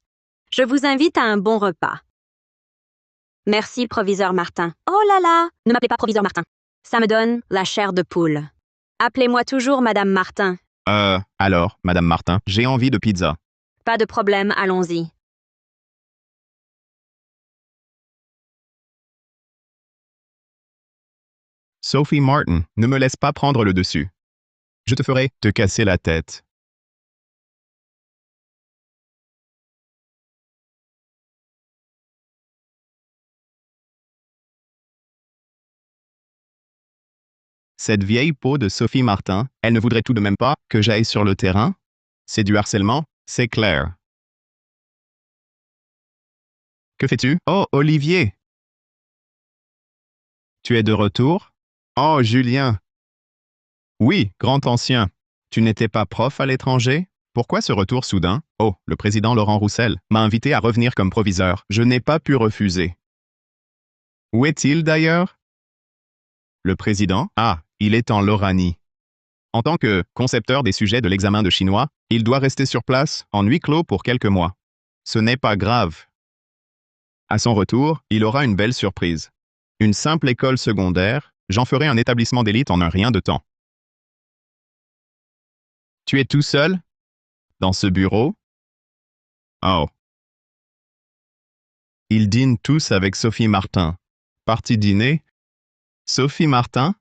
je vous invite à un bon repas. Merci, proviseur Martin. Oh là là! Ne m'appelez pas proviseur Martin. Ça me donne la chair de poule. Appelez-moi toujours Madame Martin. Alors, Madame Martin, j'ai envie de pizza. Pas de problème, allons-y. Sophie Martin, ne me laisse pas prendre le dessus. Je te ferai te casser la tête. Cette vieille peau de Sophie Martin, elle ne voudrait tout de même pas que j'aille sur le terrain? C'est du harcèlement, c'est clair. Que fais-tu? Oh, Olivier! Tu es de retour? Oh, Julien! Oui, grand ancien. Tu n'étais pas prof à l'étranger? Pourquoi ce retour soudain? Oh, le président Laurent Roussel m'a invité à revenir comme proviseur. Je n'ai pas pu refuser. Où est-il d'ailleurs? Le président? Ah, il est en Lauranie. En tant que concepteur des sujets de l'examen de chinois, il doit rester sur place, en huis clos pour quelques mois. Ce n'est pas grave. À son retour, il aura une belle surprise. Une simple école secondaire, j'en ferai un établissement d'élite en un rien de temps. Tu es tout seul? Dans ce bureau? Oh. Ils dînent tous avec Sophie Martin. Parti dîner? Sophie Martin?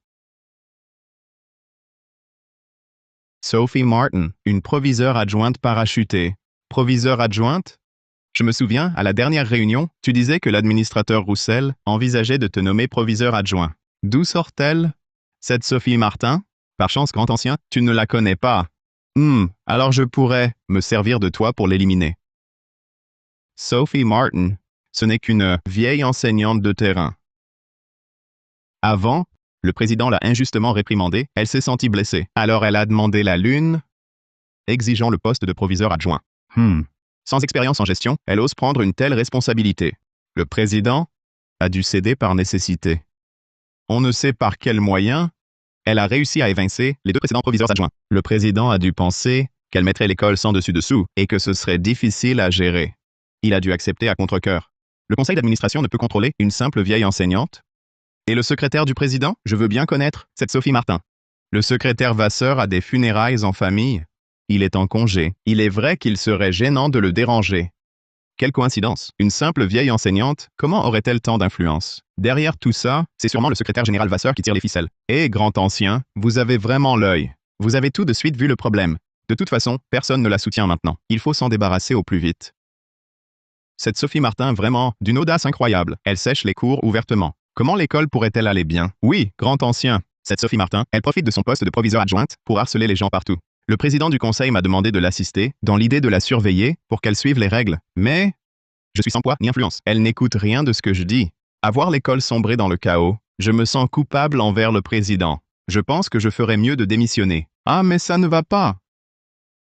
Sophie Martin, une proviseure adjointe parachutée. Proviseure adjointe? Je me souviens, à la dernière réunion, tu disais que l'administrateur Roussel envisageait de te nommer proviseur adjoint. D'où sort-elle, cette Sophie Martin? Par chance, grand ancien, tu ne la connais pas. Alors je pourrais me servir de toi pour l'éliminer. Sophie Martin, ce n'est qu'une vieille enseignante de terrain. Avant, le président l'a injustement réprimandée, elle s'est sentie blessée. Alors elle a demandé la lune, exigeant le poste de proviseur adjoint. Sans expérience en gestion, elle ose prendre une telle responsabilité. Le président a dû céder par nécessité. On ne sait par quel moyen, elle a réussi à évincer les deux précédents proviseurs adjoints. Le président a dû penser qu'elle mettrait l'école sans dessus-dessous et que ce serait difficile à gérer. Il a dû accepter à contre-cœur. Le conseil d'administration ne peut contrôler une simple vieille enseignante. Et le secrétaire du président? Je veux bien connaître cette Sophie Martin. Le secrétaire Vasseur a des funérailles en famille. Il est en congé. Il est vrai qu'il serait gênant de le déranger. Quelle coïncidence. Une simple vieille enseignante, comment aurait-elle tant d'influence? Derrière tout ça, c'est sûrement le secrétaire général Vasseur qui tire les ficelles. Grand ancien, vous avez vraiment l'œil. Vous avez tout de suite vu le problème. De toute façon, personne ne la soutient maintenant. Il faut s'en débarrasser au plus vite. Cette Sophie Martin, vraiment, d'une audace incroyable. Elle sèche les cours ouvertement. Comment l'école pourrait-elle aller bien? Oui, grand ancien. Cette Sophie Martin, elle profite de son poste de proviseur adjointe pour harceler les gens partout. Le président du conseil m'a demandé de l'assister, dans l'idée de la surveiller, pour qu'elle suive les règles. Mais je suis sans poids ni influence. Elle n'écoute rien de ce que je dis. À voir l'école sombrer dans le chaos, je me sens coupable envers le président. Je pense que je ferais mieux de démissionner. Ah, mais ça ne va pas.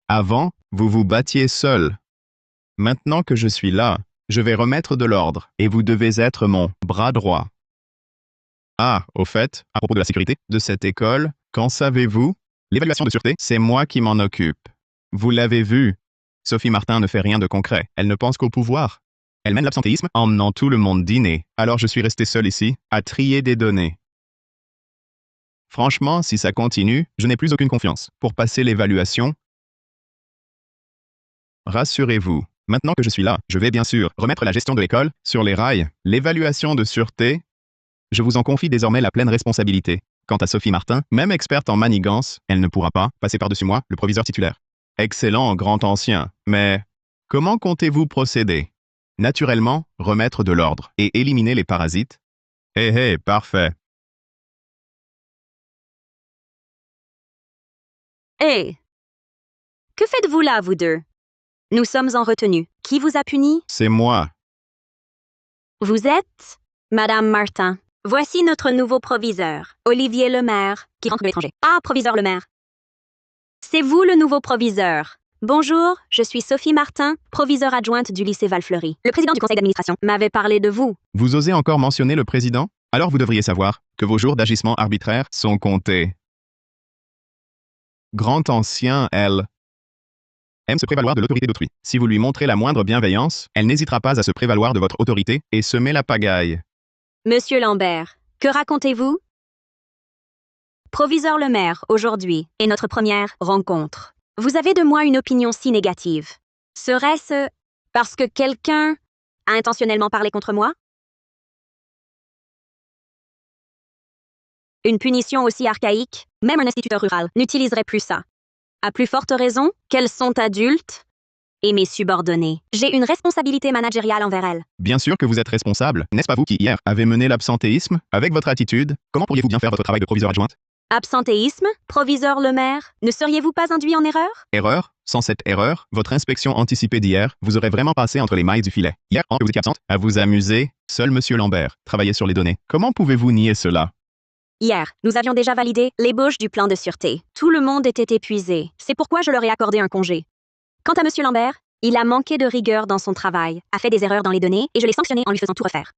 Avant, vous vous battiez seul. Maintenant que je suis là, je vais remettre de l'ordre, et vous devez être mon bras droit. Ah, au fait, à propos de la sécurité de cette école, qu'en savez-vous? L'évaluation de sûreté, c'est moi qui m'en occupe. Vous l'avez vu. Sophie Martin ne fait rien de concret. Elle ne pense qu'au pouvoir. Elle mène l'absentéisme en emmenant tout le monde dîner. Alors je suis resté seul ici, à trier des données. Franchement, si ça continue, je n'ai plus aucune confiance. Pour passer l'évaluation, rassurez-vous, maintenant que je suis là, je vais bien sûr remettre la gestion de l'école sur les rails. L'évaluation de sûreté, je vous en confie désormais la pleine responsabilité. Quant à Sophie Martin, même experte en manigance, elle ne pourra pas passer par-dessus moi, le proviseur titulaire. Excellent, grand ancien. Mais comment comptez-vous procéder? Naturellement, remettre de l'ordre et éliminer les parasites. Parfait. Que faites-vous là, vous deux? Nous sommes en retenue. Qui vous a puni? C'est moi. Vous êtes Madame Martin. Voici notre nouveau proviseur, Olivier Lemaire, qui rentre de l'étranger. Ah, proviseur Lemaire. C'est vous le nouveau proviseur. Bonjour, je suis Sophie Martin, proviseure adjointe du lycée Val-Fleury. Le président du conseil d'administration m'avait parlé de vous. Vous osez encore mentionner le président? Alors vous devriez savoir que vos jours d'agissement arbitraire sont comptés. Grand ancien, elle aime se prévaloir de l'autorité d'autrui. Si vous lui montrez la moindre bienveillance, elle n'hésitera pas à se prévaloir de votre autorité et semer la pagaille. Monsieur Lambert, que racontez-vous? Proviseur Lemaire, aujourd'hui, est notre première rencontre. Vous avez de moi une opinion si négative. Serait-ce parce que quelqu'un a intentionnellement parlé contre moi? Une punition aussi archaïque, même un instituteur rural n'utiliserait plus ça. À plus forte raison qu'elles sont adultes et mes subordonnés. J'ai une responsabilité managériale envers elles. Bien sûr que vous êtes responsable. N'est-ce pas vous qui, hier, avez mené l'absentéisme? Avec votre attitude, comment pourriez-vous bien faire votre travail de proviseur adjointe? Absentéisme, proviseur Lemaire, ne seriez-vous pas induit en erreur? Erreur? Sans cette erreur, votre inspection anticipée d'hier vous aurait vraiment passé entre les mailles du filet. Hier, quand vous étiez absente, à vous amuser, seul Monsieur Lambert travaillait sur les données. Comment pouvez-vous nier cela? Hier, nous avions déjà validé l'ébauche du plan de sûreté. Tout le monde était épuisé. C'est pourquoi je leur ai accordé un congé. Quant à Monsieur Lambert, il a manqué de rigueur dans son travail, a fait des erreurs dans les données et je l'ai sanctionné en lui faisant tout refaire.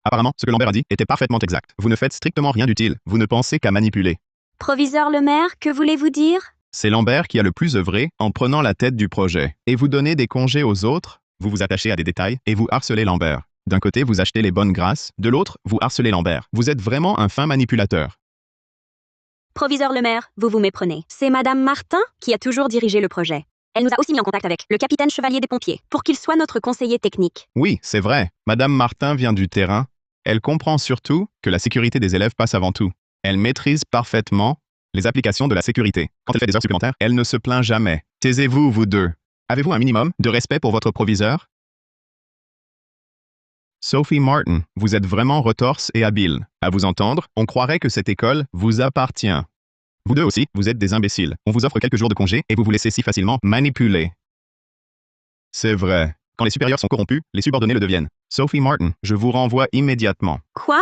Apparemment, ce que Lambert a dit était parfaitement exact. Vous ne faites strictement rien d'utile. Vous ne pensez qu'à manipuler. Proviseur Lemaire, que voulez-vous dire? C'est Lambert qui a le plus œuvré en prenant la tête du projet. Et vous donnez des congés aux autres, vous vous attachez à des détails et vous harcelez Lambert. D'un côté, vous achetez les bonnes grâces, de l'autre, vous harcelez Lambert. Vous êtes vraiment un fin manipulateur. Proviseur Lemaire, vous vous méprenez. C'est Madame Martin qui a toujours dirigé le projet. Elle nous a aussi mis en contact avec le capitaine Chevalier des Pompiers pour qu'il soit notre conseiller technique. Oui, c'est vrai. Madame Martin vient du terrain. Elle comprend surtout que la sécurité des élèves passe avant tout. Elle maîtrise parfaitement les applications de la sécurité. Quand elle fait des heures supplémentaires, elle ne se plaint jamais. Taisez-vous, vous deux. Avez-vous un minimum de respect pour votre proviseur? Sophie Martin, vous êtes vraiment retorse et habile. À vous entendre, on croirait que cette école vous appartient. Vous deux aussi, vous êtes des imbéciles. On vous offre quelques jours de congé et vous vous laissez si facilement manipuler. C'est vrai. Quand les supérieurs sont corrompus, les subordonnés le deviennent. Sophie Martin, je vous renvoie immédiatement. Quoi?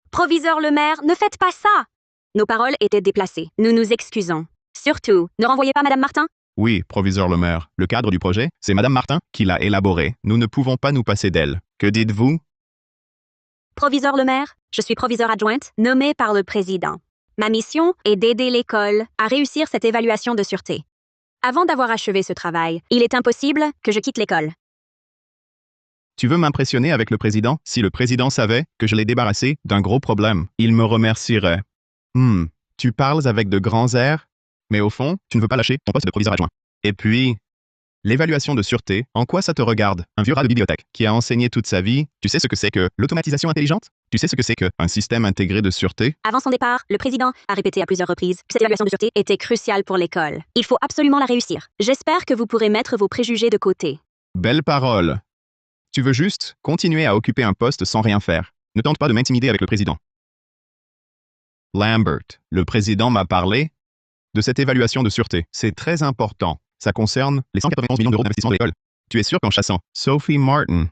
Proviseur Lemaire, ne faites pas ça! Nos paroles étaient déplacées. Nous nous excusons. Surtout, ne renvoyez pas Madame Martin. Oui, proviseur Lemaire. Le cadre du projet, c'est Madame Martin qui l'a élaboré. Nous ne pouvons pas nous passer d'elle. Que dites-vous? Proviseur Lemaire, je suis proviseure adjointe nommée par le président. Ma mission est d'aider l'école à réussir cette évaluation de sûreté. Avant d'avoir achevé ce travail, il est impossible que je quitte l'école. Tu veux m'impressionner avec le président? Si le président savait que je l'ai débarrassé d'un gros problème, il me remercierait. Tu parles avec de grands airs, mais au fond, tu ne veux pas lâcher ton poste de proviseur adjoint. Et puis, l'évaluation de sûreté, en quoi ça te regarde? Un vieux rat de bibliothèque qui a enseigné toute sa vie, tu sais ce que c'est que l'automatisation intelligente? Tu sais ce que c'est qu'un système intégré de sûreté? Avant son départ, le président a répété à plusieurs reprises que cette évaluation de sûreté était cruciale pour l'école. Il faut absolument la réussir. J'espère que vous pourrez mettre vos préjugés de côté. Belle parole. Tu veux juste continuer à occuper un poste sans rien faire. Ne tente pas de m'intimider avec le président. Lambert, le président m'a parlé de cette évaluation de sûreté. C'est très important. Ça concerne les 191 millions d'euros d'investissement de l'école. Tu es sûr qu'en chassant Sophie Martin,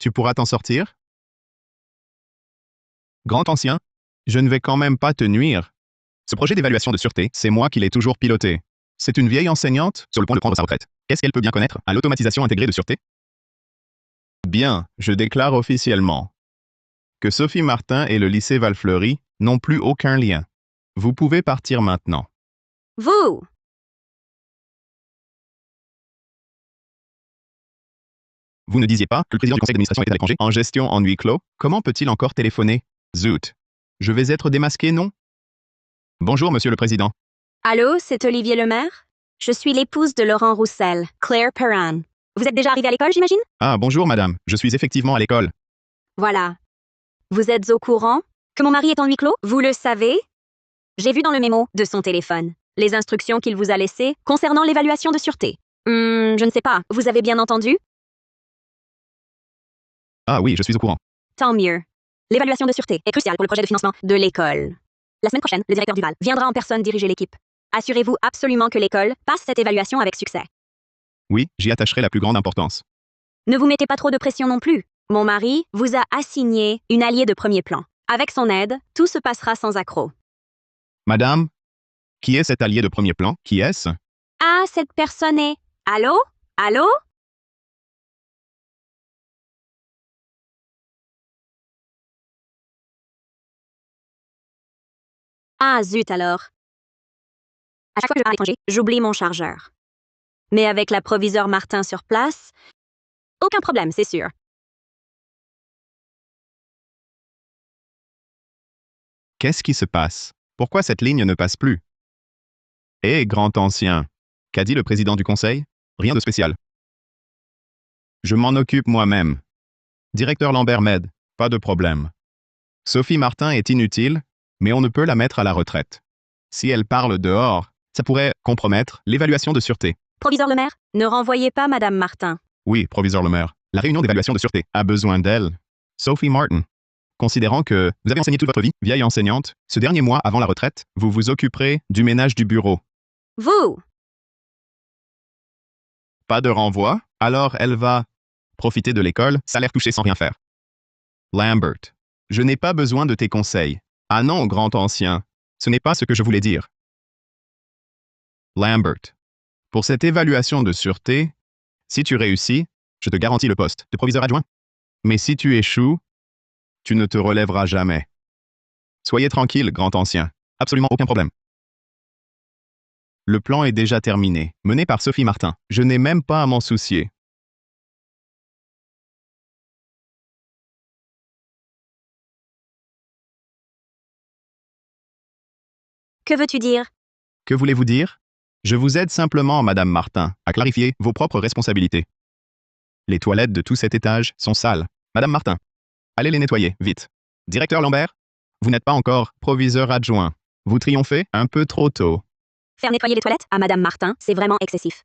tu pourras t'en sortir? Grand ancien, je ne vais quand même pas te nuire. Ce projet d'évaluation de sûreté, c'est moi qui l'ai toujours piloté. C'est une vieille enseignante sur le point de prendre sa retraite. Qu'est-ce qu'elle peut bien connaître à l'automatisation intégrée de sûreté? Bien, je déclare officiellement que Sophie Martin et le lycée Valfleury n'ont plus aucun lien. Vous pouvez partir maintenant. Vous! Vous ne disiez pas que le président du conseil d'administration était à l'étranger en gestion en huis clos? Comment peut-il encore téléphoner? Zut! Je vais être démasqué, non? Bonjour, monsieur le président. Allô, c'est Olivier Lemaire? Je suis l'épouse de Laurent Roussel, Claire Perrin. Vous êtes déjà arrivée à l'école, j'imagine? Ah, bonjour, madame. Je suis effectivement à l'école. Voilà. Vous êtes au courant que mon mari est en huis clos? Vous le savez? J'ai vu dans le mémo de son téléphone les instructions qu'il vous a laissées concernant l'évaluation de sûreté. Je ne sais pas. Vous avez bien entendu? Ah oui, je suis au courant. Tant mieux. L'évaluation de sûreté est cruciale pour le projet de financement de l'école. La semaine prochaine, le directeur Duval viendra en personne diriger l'équipe. Assurez-vous absolument que l'école passe cette évaluation avec succès. Oui, j'y attacherai la plus grande importance. Ne vous mettez pas trop de pression non plus. Mon mari vous a assigné une alliée de premier plan. Avec son aide, tout se passera sans accroc. Madame, qui est cet allié de premier plan? Qui est-ce? Ah, cette personne est... Allô? Allô? Ah, zut alors. À chaque fois que je pars à l'étranger, j'oublie mon chargeur. Mais avec la proviseure Martin sur place, aucun problème, c'est sûr. Qu'est-ce qui se passe? Pourquoi cette ligne ne passe plus? Hé, grand ancien, qu'a dit le président du conseil? Rien de spécial. Je m'en occupe moi-même. Directeur Lambert m'aide, pas de problème. Sophie Martin est inutile, mais on ne peut la mettre à la retraite. Si elle parle dehors, ça pourrait compromettre l'évaluation de sûreté. Proviseur Lemaire, ne renvoyez pas Madame Martin. Oui, proviseur Lemaire, la réunion d'évaluation de sûreté a besoin d'elle. Sophie Martin. Considérant que vous avez enseigné toute votre vie, vieille enseignante, ce dernier mois avant la retraite, vous vous occuperez du ménage du bureau. Vous! Pas de renvoi, alors elle va profiter de l'école, salaire touché sans rien faire. Lambert, je n'ai pas besoin de tes conseils. Ah non, grand ancien, ce n'est pas ce que je voulais dire. Lambert, Pour cette évaluation de sûreté, si tu réussis, je te garantis le poste de proviseur adjoint. Mais si tu échoues, tu ne te relèveras jamais. Soyez tranquille, grand ancien. Absolument aucun problème. Le plan est déjà terminé, mené par Sophie Martin. Je n'ai même pas à m'en soucier. Que veux-tu dire? Que voulez-vous dire? Je vous aide simplement, Madame Martin, à clarifier vos propres responsabilités. Les toilettes de tout cet étage sont sales. Madame Martin, allez les nettoyer, vite. Directeur Lambert, vous n'êtes pas encore proviseur adjoint. Vous triomphez un peu trop tôt. Faire nettoyer les toilettes à Madame Martin, c'est vraiment excessif.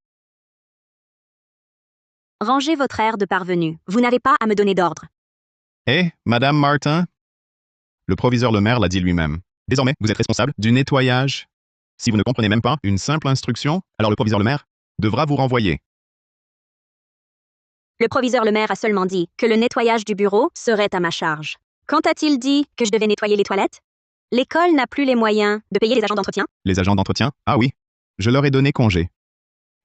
Rangez votre air de parvenu. Vous n'avez pas à me donner d'ordre. Eh, Madame Martin? Le proviseur Lemaire l'a dit lui-même. Désormais, vous êtes responsable du nettoyage. Si vous ne comprenez même pas une simple instruction, alors le proviseur Lemaire devra vous renvoyer. Le proviseur Lemaire a seulement dit que le nettoyage du bureau serait à ma charge. Quand a-t-il dit que je devais nettoyer les toilettes? L'école n'a plus les moyens de payer les agents d'entretien? Les agents d'entretien? Ah oui, je leur ai donné congé.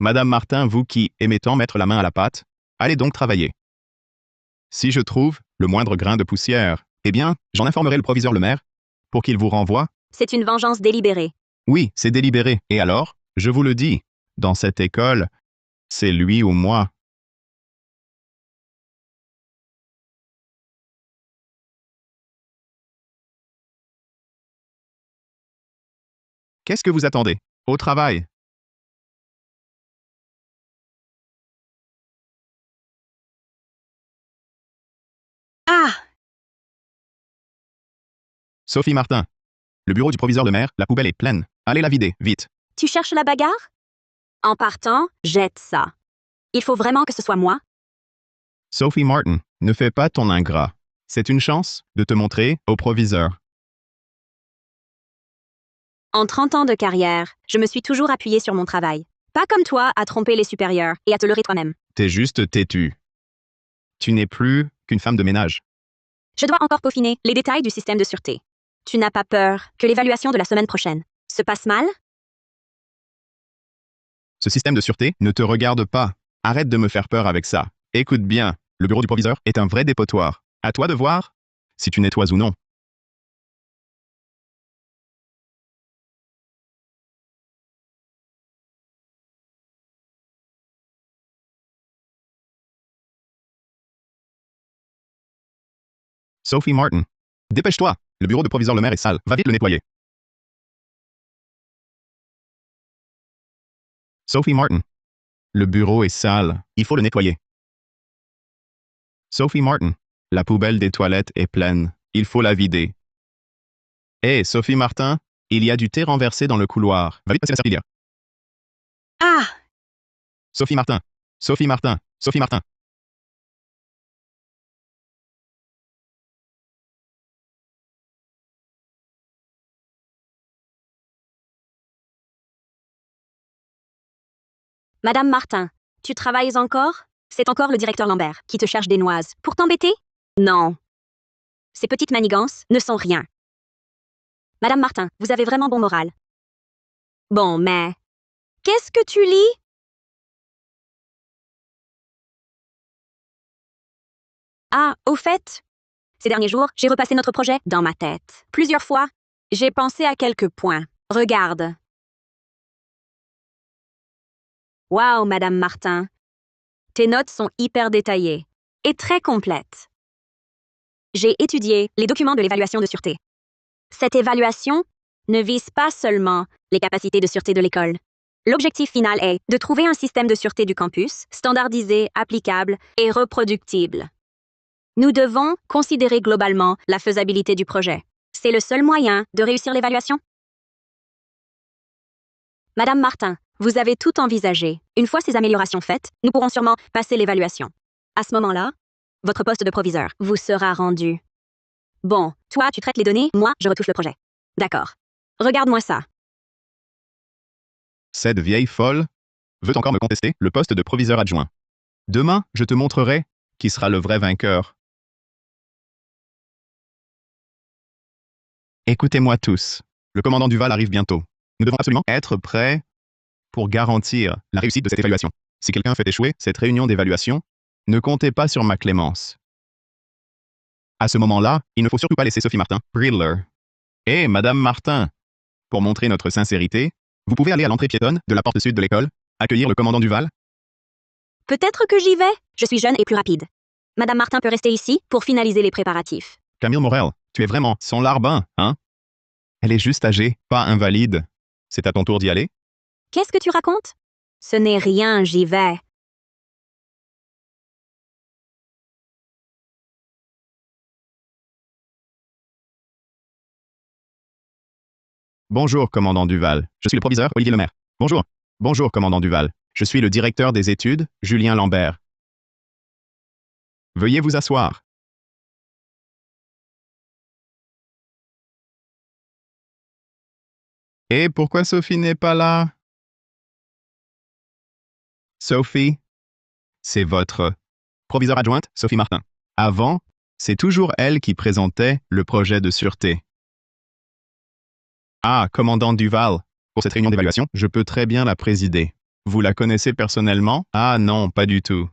Madame Martin, vous qui aimez tant mettre la main à la pâte, allez donc travailler. Si je trouve le moindre grain de poussière, eh bien, j'en informerai le proviseur Lemaire pour qu'il vous renvoie. C'est une vengeance délibérée. Oui, c'est délibéré. Et alors, je vous le dis, dans cette école, c'est lui ou moi. Qu'est-ce que vous attendez? Au travail. Ah! Sophie Martin, le bureau du proviseur Lemaire, la poubelle est pleine. Allez la vider, vite. Tu cherches la bagarre? En partant, jette ça. Il faut vraiment que ce soit moi? Sophie Martin, ne fais pas ton ingrat. C'est une chance de te montrer au proviseur. En 30 ans de carrière, je me suis toujours appuyée sur mon travail. Pas comme toi à tromper les supérieurs et à te leurrer toi-même. T'es juste têtu. Tu n'es plus qu'une femme de ménage. Je dois encore peaufiner les détails du système de sûreté. Tu n'as pas peur que l'évaluation de la semaine prochaine se passe mal? Ce système de sûreté ne te regarde pas. Arrête de me faire peur avec ça. Écoute bien, le bureau du proviseur est un vrai dépotoir. À toi de voir si tu nettoies ou non. Sophie Martin, dépêche-toi. Le bureau de proviseur Lemaire est sale. Va vite le nettoyer. Sophie Martin, le bureau est sale. Il faut le nettoyer. Sophie Martin, la poubelle des toilettes est pleine. Il faut la vider. Hé, Sophie Martin, il y a du thé renversé dans le couloir. Va vite passer la serpillière. Ah! Sophie Martin, Sophie Martin, Sophie Martin. Madame Martin, tu travailles encore? C'est encore le directeur Lambert qui te cherche des noises. Pour t'embêter? Non. Ces petites manigances ne sont rien. Madame Martin, vous avez vraiment bon moral. Bon, mais... Qu'est-ce que tu lis? Ah, au fait, ces derniers jours, j'ai repassé notre projet dans ma tête. Plusieurs fois, j'ai pensé à quelques points. Regarde. Waouh, Madame Martin. Tes notes sont hyper détaillées et très complètes. J'ai étudié les documents de l'évaluation de sûreté. Cette évaluation ne vise pas seulement les capacités de sûreté de l'école. L'objectif final est de trouver un système de sûreté du campus standardisé, applicable et reproductible. Nous devons considérer globalement la faisabilité du projet. C'est le seul moyen de réussir l'évaluation. Madame Martin, vous avez tout envisagé. Une fois ces améliorations faites, nous pourrons sûrement passer l'évaluation. À ce moment-là, votre poste de proviseur vous sera rendu. Bon, toi, tu traites les données, moi, je retouche le projet. D'accord. Regarde-moi ça. Cette vieille folle veut encore me contester le poste de proviseur adjoint. Demain, je te montrerai qui sera le vrai vainqueur. Écoutez-moi tous. Le commandant Duval arrive bientôt. Nous devons absolument être prêts pour garantir la réussite de cette évaluation. Si quelqu'un fait échouer cette réunion d'évaluation, ne comptez pas sur ma clémence. À ce moment-là, il ne faut surtout pas laisser Sophie Martin, Riddler. Eh, Madame Martin, pour montrer notre sincérité, vous pouvez aller à l'entrée piétonne de la porte sud de l'école, accueillir le commandant Duval. Peut-être que j'y vais. Je suis jeune et plus rapide. Madame Martin peut rester ici pour finaliser les préparatifs. Camille Morel, tu es vraiment son larbin, hein? Elle est juste âgée, pas invalide. C'est à ton tour d'y aller? Qu'est-ce que tu racontes? Ce n'est rien, j'y vais. Bonjour, commandant Duval. Je suis le proviseur Olivier Lemaire. Bonjour. Bonjour, commandant Duval. Je suis le directeur des études, Julien Lambert. Veuillez vous asseoir. Et pourquoi Sophie n'est pas là? Sophie, c'est votre proviseur adjointe, Sophie Martin. Avant, c'est toujours elle qui présentait le projet de sûreté. Ah, commandant Duval, pour cette réunion d'évaluation, je peux très bien la présider. Vous la connaissez personnellement? Ah non, pas du tout.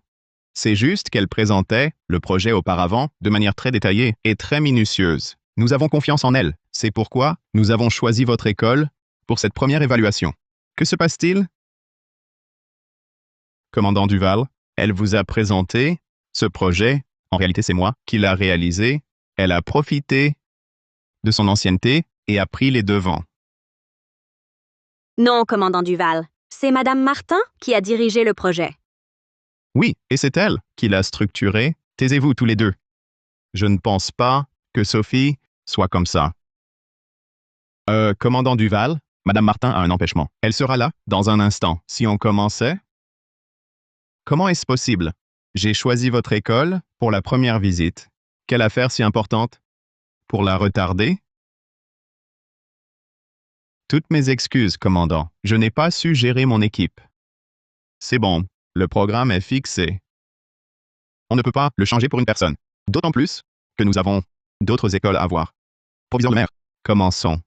C'est juste qu'elle présentait le projet auparavant de manière très détaillée et très minutieuse. Nous avons confiance en elle. C'est pourquoi nous avons choisi votre école pour cette première évaluation. Que se passe-t-il? Commandant Duval, elle vous a présenté ce projet. En réalité, c'est moi qui l'a réalisé. Elle a profité de son ancienneté et a pris les devants. Non, commandant Duval. C'est Madame Martin qui a dirigé le projet. Oui, et c'est elle qui l'a structuré. Taisez-vous tous les deux. Je ne pense pas que Sophie soit comme ça. Commandant Duval, Madame Martin a un empêchement. Elle sera là dans un instant. Si on commençait? Comment est-ce possible? J'ai choisi votre école pour la première visite. Quelle affaire si importante? Pour la retarder? Toutes mes excuses, commandant. Je n'ai pas su gérer mon équipe. C'est bon, le programme est fixé. On ne peut pas le changer pour une personne. D'autant plus que nous avons d'autres écoles à voir. Proviseur Lemaire, commençons.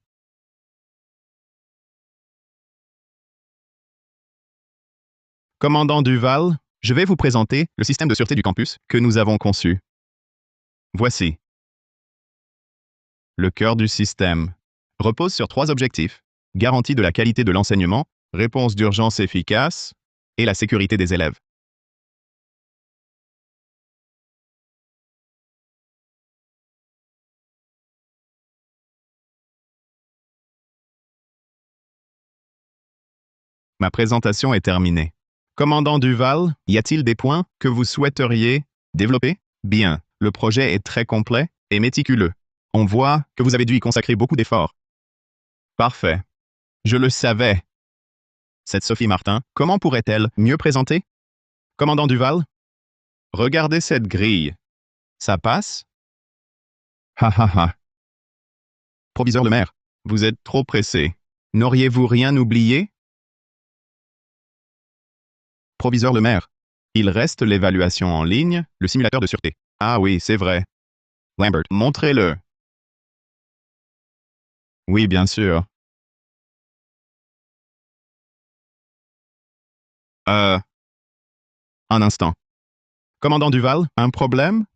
Commandant Duval, je vais vous présenter le système de sûreté du campus que nous avons conçu. Voici. Le cœur du système repose sur 3 objectifs: garantie de la qualité de l'enseignement, réponse d'urgence efficace et la sécurité des élèves. Ma présentation est terminée. Commandant Duval, y a-t-il des points que vous souhaiteriez développer? Bien, le projet est très complet et méticuleux. On voit que vous avez dû y consacrer beaucoup d'efforts. Parfait. Je le savais. Cette Sophie Martin, comment pourrait-elle mieux présenter? Commandant Duval, regardez cette grille. Ça passe? Ha ha ha. Proviseur Lemaire, vous êtes trop pressé. N'auriez-vous rien oublié? Proviseur Lemaire, il reste l'évaluation en ligne, le simulateur de sûreté. Ah oui, c'est vrai. Lambert, montrez-le. Oui, bien sûr. Un instant. Commandant Duval, un problème?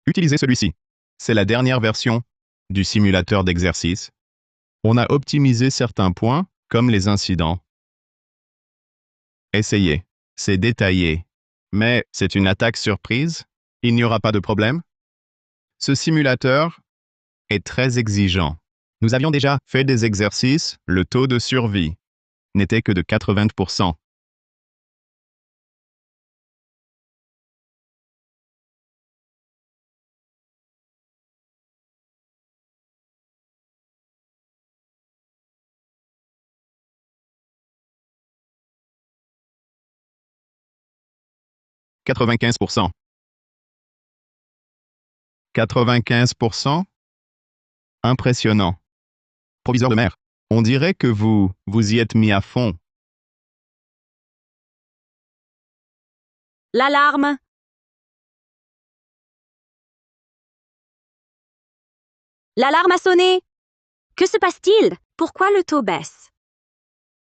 Utilisez celui-ci. C'est la dernière version du simulateur d'exercice. On a optimisé certains points, comme les incidents. Essayez. C'est détaillé. Mais c'est une attaque surprise. Il n'y aura pas de problème. Ce simulateur est très exigeant. Nous avions déjà fait des exercices, le taux de survie n'était que de 80%. « 95%. 95%? Impressionnant. Proviseur Lemaire, on dirait que vous y êtes mis à fond. L'alarme! L'alarme a sonné! Que se passe-t-il? Pourquoi le taux baisse?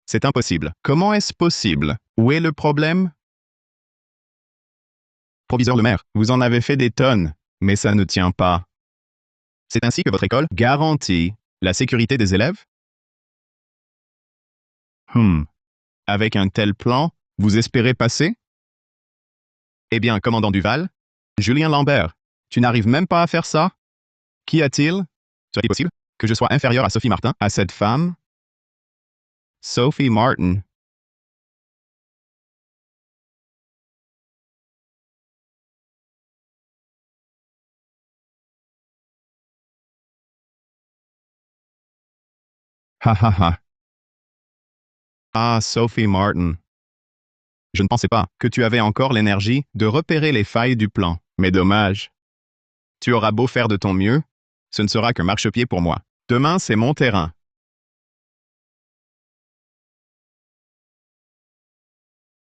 C'est impossible. Comment est-ce possible? Où est le problème? Proviseur le maire, vous en avez fait des tonnes, mais ça ne tient pas. C'est ainsi que votre école garantit la sécurité des élèves? Avec un tel plan, vous espérez passer? Eh bien, commandant Duval, Julien Lambert, tu n'arrives même pas à faire ça? Qu'y a-t-il? Serait-il possible que je sois inférieur à Sophie Martin, à cette femme? Sophie Martin. Ha ha ha. Ah, Sophie Martin. Je ne pensais pas que tu avais encore l'énergie de repérer les failles du plan. Mais dommage. Tu auras beau faire de ton mieux, ce ne sera qu'un marchepied pour moi. Demain, c'est mon terrain.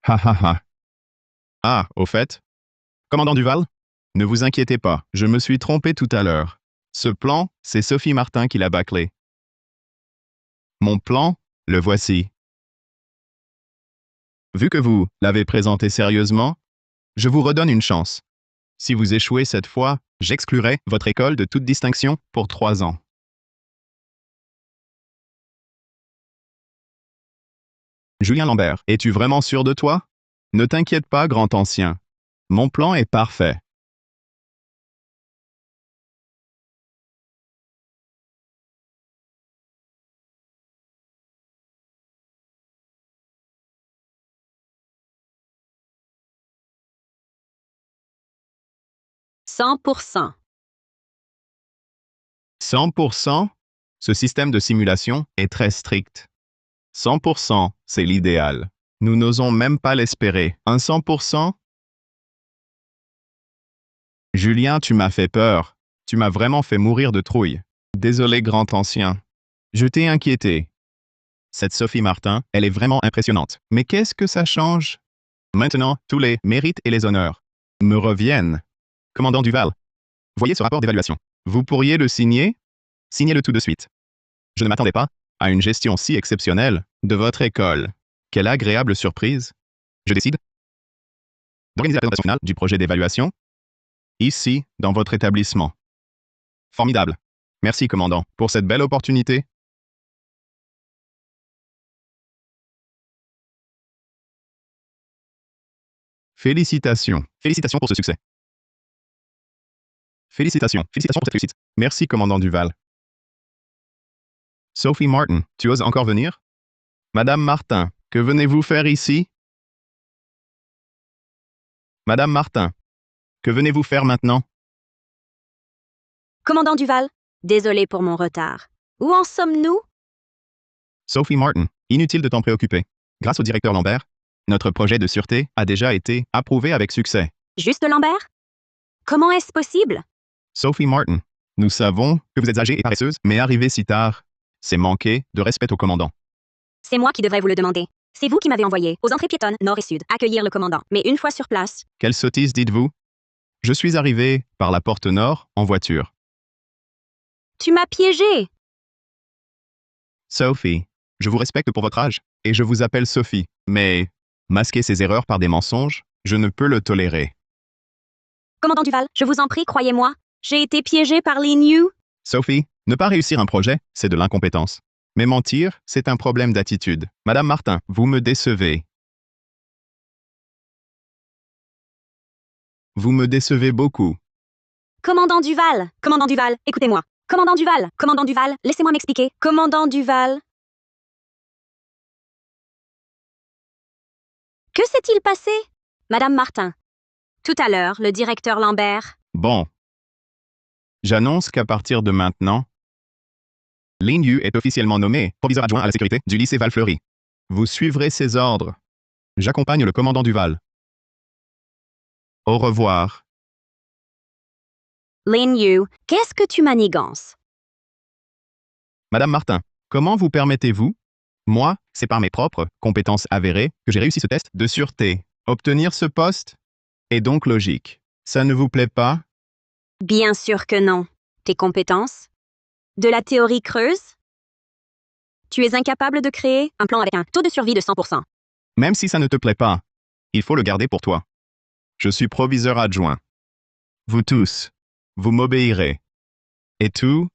Ha ha ha. Ah, au fait, commandant Duval, ne vous inquiétez pas, je me suis trompé tout à l'heure. Ce plan, c'est Sophie Martin qui l'a bâclé. Mon plan, le voici. Vu que vous l'avez présenté sérieusement, je vous redonne une chance. Si vous échouez cette fois, j'exclurai votre école de toute distinction pour 3 ans. Julien Lambert, es-tu vraiment sûr de toi? Ne t'inquiète pas, grand ancien. Mon plan est parfait. « 100%. 100%? Ce système de simulation est très strict. 100%, c'est l'idéal. Nous n'osons même pas l'espérer. Un 100%? Julien, tu m'as fait peur. Tu m'as vraiment fait mourir de trouille. Désolé, grand ancien. Je t'ai inquiété. Cette Sophie Martin, elle est vraiment impressionnante. Mais qu'est-ce que ça change? Maintenant, tous les mérites et les honneurs me reviennent. Commandant Duval, voyez ce rapport d'évaluation. Vous pourriez le signer? Signez-le tout de suite. Je ne m'attendais pas à une gestion si exceptionnelle de votre école. Quelle agréable surprise. Je décide d'organiser la présentation finale du projet d'évaluation ici, dans votre établissement. Formidable. Merci, commandant, pour cette belle opportunité. Félicitations. Félicitations pour ce succès. Félicitations. Félicitations pour cette réussite. Merci, commandant Duval. Sophie Martin, tu oses encore venir? Madame Martin, que venez-vous faire ici? Madame Martin, que venez-vous faire maintenant? Commandant Duval, désolé pour mon retard. Où en sommes-nous? Sophie Martin, inutile de t'en préoccuper. Grâce au directeur Lambert, notre projet de sûreté a déjà été approuvé avec succès. Juste Lambert? Comment est-ce possible? Sophie Martin, nous savons que vous êtes âgée et paresseuse, mais arriver si tard, c'est manquer de respect au commandant. C'est moi qui devrais vous le demander. C'est vous qui m'avez envoyé, aux entrées piétonnes, nord et sud, accueillir le commandant. Mais une fois sur place... Quelle sottise dites-vous? Je suis arrivé par la porte nord en voiture. Tu m'as piégé! Sophie, je vous respecte pour votre âge, et je vous appelle Sophie, mais masquer ces erreurs par des mensonges, je ne peux le tolérer. Commandant Duval, je vous en prie, croyez-moi. J'ai été piégé par les New. Sophie, ne pas réussir un projet, c'est de l'incompétence. Mais mentir, c'est un problème d'attitude. Madame Martin, vous me décevez. Vous me décevez beaucoup. Commandant Duval, écoutez-moi. Commandant Duval, laissez-moi m'expliquer. Commandant Duval. Que s'est-il passé? Madame Martin. Tout à l'heure, le directeur Lambert. Bon. J'annonce qu'à partir de maintenant, Lin Yu est officiellement nommé proviseur adjoint à la sécurité du lycée Val-Fleury. Vous suivrez ses ordres. J'accompagne le commandant Duval. Au revoir. Lin Yu, qu'est-ce que tu manigances? Madame Martin, comment vous permettez-vous? Moi, c'est par mes propres compétences avérées que j'ai réussi ce test de sûreté. Obtenir ce poste est donc logique. Ça ne vous plaît pas? Bien sûr que non. Tes compétences? De la théorie creuse? Tu es incapable de créer un plan avec un taux de survie de 100%. Même si ça ne te plaît pas, il faut le garder pour toi. Je suis proviseur adjoint. Vous tous, vous m'obéirez. Et tout,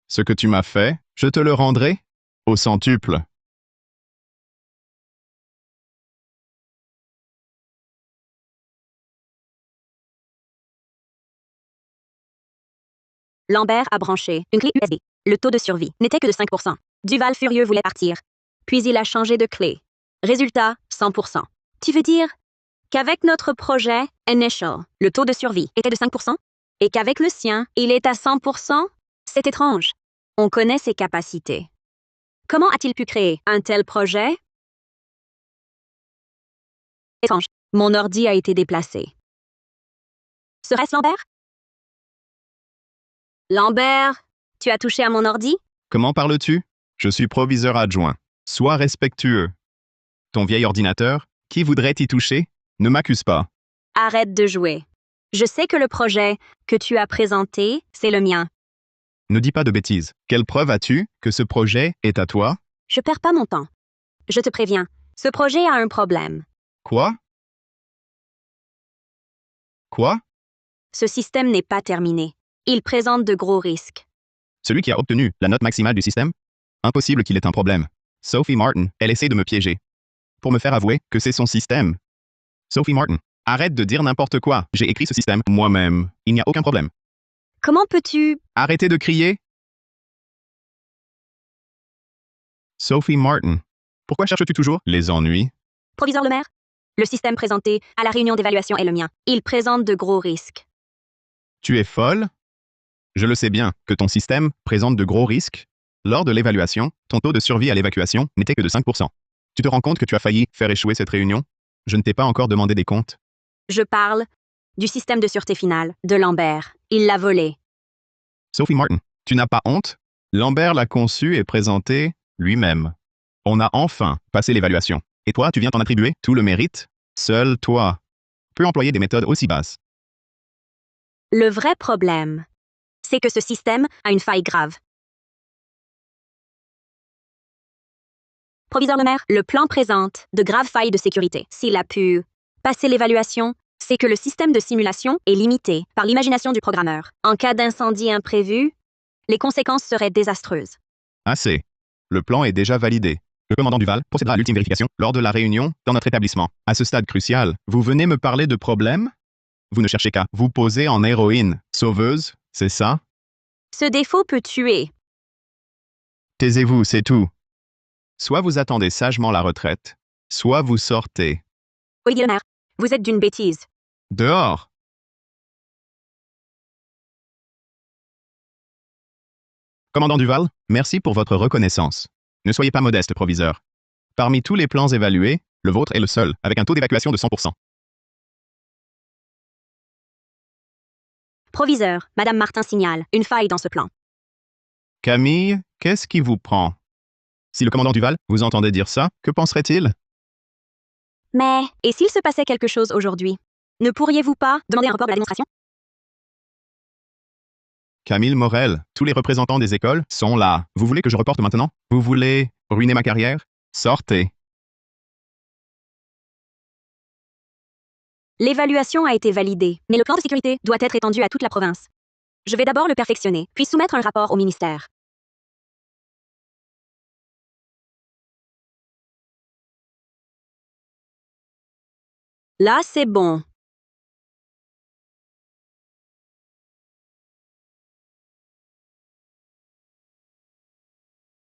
ce que tu m'as fait, je te le rendrai au centuple. Lambert a branché une clé USB. Le taux de survie n'était que de 5%. Duval furieux voulait partir. Puis il a changé de clé. Résultat, 100%. Tu veux dire qu'avec notre projet Initial, le taux de survie était de 5% et qu'avec le sien, il est à 100%? C'est étrange. On connaît ses capacités. Comment a-t-il pu créer un tel projet? Étrange. Mon ordi a été déplacé. Serait-ce Lambert? Lambert, tu as touché à mon ordi? Comment parles-tu? Je suis proviseur adjoint. Sois respectueux. Ton vieil ordinateur, qui voudrait y toucher? Ne m'accuse pas. Arrête de jouer. Je sais que le projet que tu as présenté, c'est le mien. Ne dis pas de bêtises. Quelle preuve as-tu que ce projet est à toi? Je perds pas mon temps. Je te préviens, ce projet a un problème. Quoi? Quoi? Ce système n'est pas terminé. Il présente de gros risques. Celui qui a obtenu la note maximale du système? Impossible qu'il ait un problème. Sophie Martin, elle essaie de me piéger. Pour me faire avouer que c'est son système. Sophie Martin, arrête de dire n'importe quoi. J'ai écrit ce système moi-même. Il n'y a aucun problème. Comment peux-tu... Arrêtez de crier. Sophie Martin, pourquoi cherches-tu toujours les ennuis? Proviseur le maire? Le système présenté à la réunion d'évaluation est le mien. Il présente de gros risques. Tu es folle? Je le sais bien que ton système présente de gros risques. Lors de l'évaluation, ton taux de survie à l'évacuation n'était que de 5%. Tu te rends compte que tu as failli faire échouer cette réunion? Je ne t'ai pas encore demandé des comptes. Je parle du système de sûreté finale de Lambert. Il l'a volé. Sophie Martin, tu n'as pas honte? Lambert l'a conçu et présenté lui-même. On a enfin passé l'évaluation. Et toi, tu viens t'en attribuer tout le mérite? Seul toi peux employer des méthodes aussi basses. Le vrai problème, c'est que ce système a une faille grave. Proviseur le maire, le plan présente de graves failles de sécurité. S'il a pu passer l'évaluation, c'est que le système de simulation est limité par l'imagination du programmeur. En cas d'incendie imprévu, les conséquences seraient désastreuses. Assez. Le plan est déjà validé. Le commandant Duval procédera à l'ultime vérification lors de la réunion dans notre établissement. À ce stade crucial, vous venez me parler de problèmes? Vous ne cherchez qu'à vous poser en héroïne sauveuse, c'est ça? Ce défaut peut tuer. Taisez-vous, c'est tout. Soit vous attendez sagement la retraite, soit vous sortez. Olivier le maire, vous êtes d'une bêtise. Dehors! Commandant Duval, merci pour votre reconnaissance. Ne soyez pas modeste, proviseur. Parmi tous les plans évalués, le vôtre est le seul, avec un taux d'évacuation de 100%. Proviseur, Madame Martin signale une faille dans ce plan. Camille, qu'est-ce qui vous prend? Si le commandant Duval vous entendait dire ça, que penserait-il? Mais, et s'il se passait quelque chose aujourd'hui? Ne pourriez-vous pas demander un report de la démonstration? Camille Morel, tous les représentants des écoles sont là. Vous voulez que je reporte maintenant? Vous voulez ruiner ma carrière? Sortez. L'évaluation a été validée, mais le plan de sécurité doit être étendu à toute la province. Je vais d'abord le perfectionner, puis soumettre un rapport au ministère. Là, c'est bon.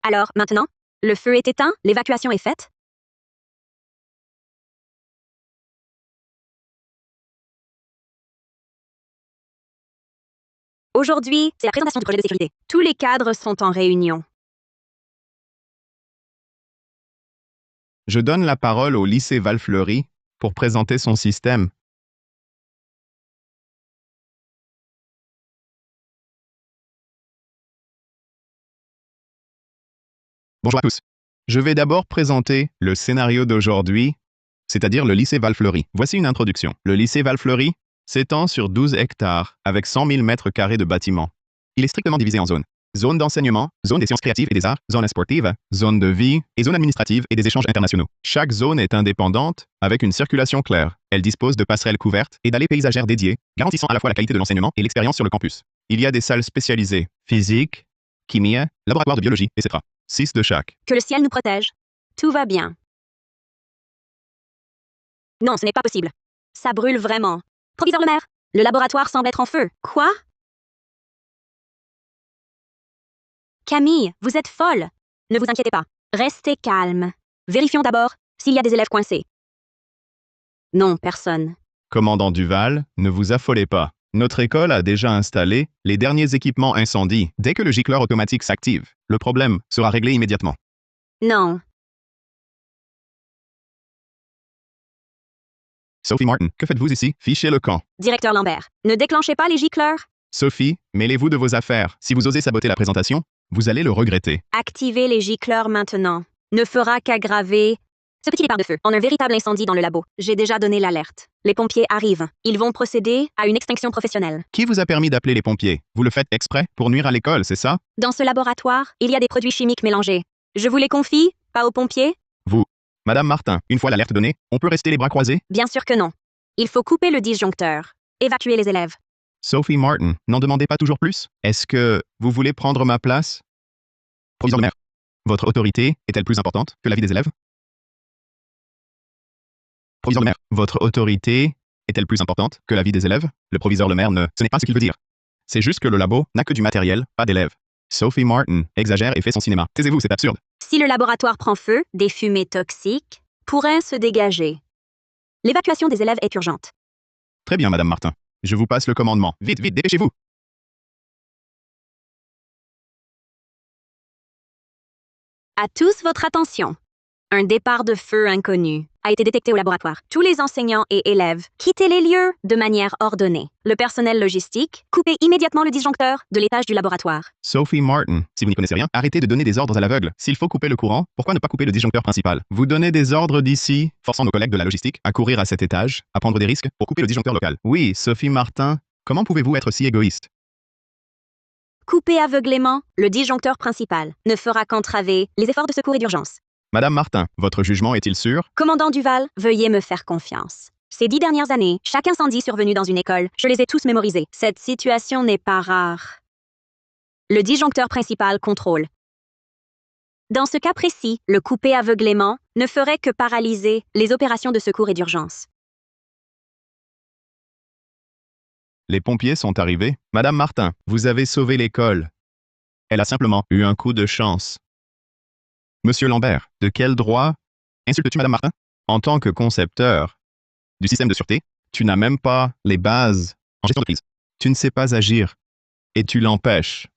Alors, maintenant, le feu est éteint, l'évacuation est faite? Aujourd'hui, c'est la présentation du projet de sécurité. Tous les cadres sont en réunion. Je donne la parole au lycée Val-Fleury pour présenter son système. Bonjour à tous. Je vais d'abord présenter le scénario d'aujourd'hui, c'est-à-dire le lycée Val-Fleury. Voici une introduction. Le lycée Val-Fleury s'étend sur 12 hectares avec 100 000 mètres carrés de bâtiments. Il est strictement divisé en zones. zone d'enseignement, zone des sciences créatives et des arts, zone sportive, zone de vie et zone administrative et des échanges internationaux. Chaque zone est indépendante, avec une circulation claire. Elle dispose de passerelles couvertes et d'allées paysagères dédiées, garantissant à la fois la qualité de l'enseignement et l'expérience sur le campus. Il y a des salles spécialisées, physique, chimie, laboratoire de biologie, etc. 6 de chaque. Que le ciel nous protège. Tout va bien. Non, ce n'est pas possible. Ça brûle vraiment. Proviseur le maire, le laboratoire semble être en feu. Quoi? Camille, vous êtes folle. Ne vous inquiétez pas. Restez calme. Vérifions d'abord s'il y a des élèves coincés. Non, personne. Commandant Duval, ne vous affolez pas. Notre école a déjà installé les derniers équipements incendie. Dès que le gicleur automatique s'active, le problème sera réglé immédiatement. Non. Sophie Martin, que faites-vous ici? Fichez le camp. Directeur Lambert, ne déclenchez pas les gicleurs. Sophie, mêlez-vous de vos affaires. Si vous osez saboter la présentation, vous allez le regretter. Activez les gicleurs maintenant. Ne fera qu'aggraver ce petit départ de feu en un véritable incendie dans le labo. J'ai déjà donné l'alerte. Les pompiers arrivent. Ils vont procéder à une extinction professionnelle. Qui vous a permis d'appeler les pompiers? Vous le faites exprès pour nuire à l'école, c'est ça? Dans ce laboratoire, il y a des produits chimiques mélangés. Je vous les confie, pas aux pompiers? Vous. Madame Martin, une fois l'alerte donnée, on peut rester les bras croisés? Bien sûr que non. Il faut couper le disjoncteur. Évacuer les élèves. Sophie Martin, n'en demandez pas toujours plus? Est-ce que vous voulez prendre ma place? Proviseur le maire, votre autorité est-elle plus importante que la vie des élèves? Proviseur le maire, votre autorité est-elle plus importante que la vie des élèves? Le proviseur le maire ce n'est pas ce qu'il veut dire. C'est juste que le labo n'a que du matériel, pas d'élèves. Sophie Martin exagère et fait son cinéma. Taisez-vous, c'est absurde. Si le laboratoire prend feu, des fumées toxiques pourraient se dégager. L'évacuation des élèves est urgente. Très bien, Madame Martin. Je vous passe le commandement. Vite, vite, dépêchez-vous. À tous votre attention. Un départ de feu inconnu a été détecté au laboratoire. Tous les enseignants et élèves quittez les lieux de manière ordonnée. Le personnel logistique, coupez immédiatement le disjoncteur de l'étage du laboratoire. Sophie Martin, si vous n'y connaissez rien, arrêtez de donner des ordres à l'aveugle. S'il faut couper le courant, pourquoi ne pas couper le disjoncteur principal? Vous donnez des ordres d'ici, forçant nos collègues de la logistique à courir à cet étage, à prendre des risques pour couper le disjoncteur local. Oui, Sophie Martin, comment pouvez-vous être si égoïste? Couper aveuglément le disjoncteur principal ne fera qu'entraver les efforts de secours et d'urgence. Madame Martin, votre jugement est-il sûr? Commandant Duval, veuillez me faire confiance. Ces 10 dernières années, chaque incendie survenu dans une école, je les ai tous mémorisés. Cette situation n'est pas rare. Le disjoncteur principal contrôle. Dans ce cas précis, le couper aveuglément ne ferait que paralyser les opérations de secours et d'urgence. Les pompiers sont arrivés. Madame Martin, vous avez sauvé l'école. Elle a simplement eu un coup de chance. Monsieur Lambert, de quel droit insultes-tu Madame Martin? En tant que concepteur du système de sûreté, tu n'as même pas les bases en gestion de crise. Tu ne sais pas agir et tu l'empêches.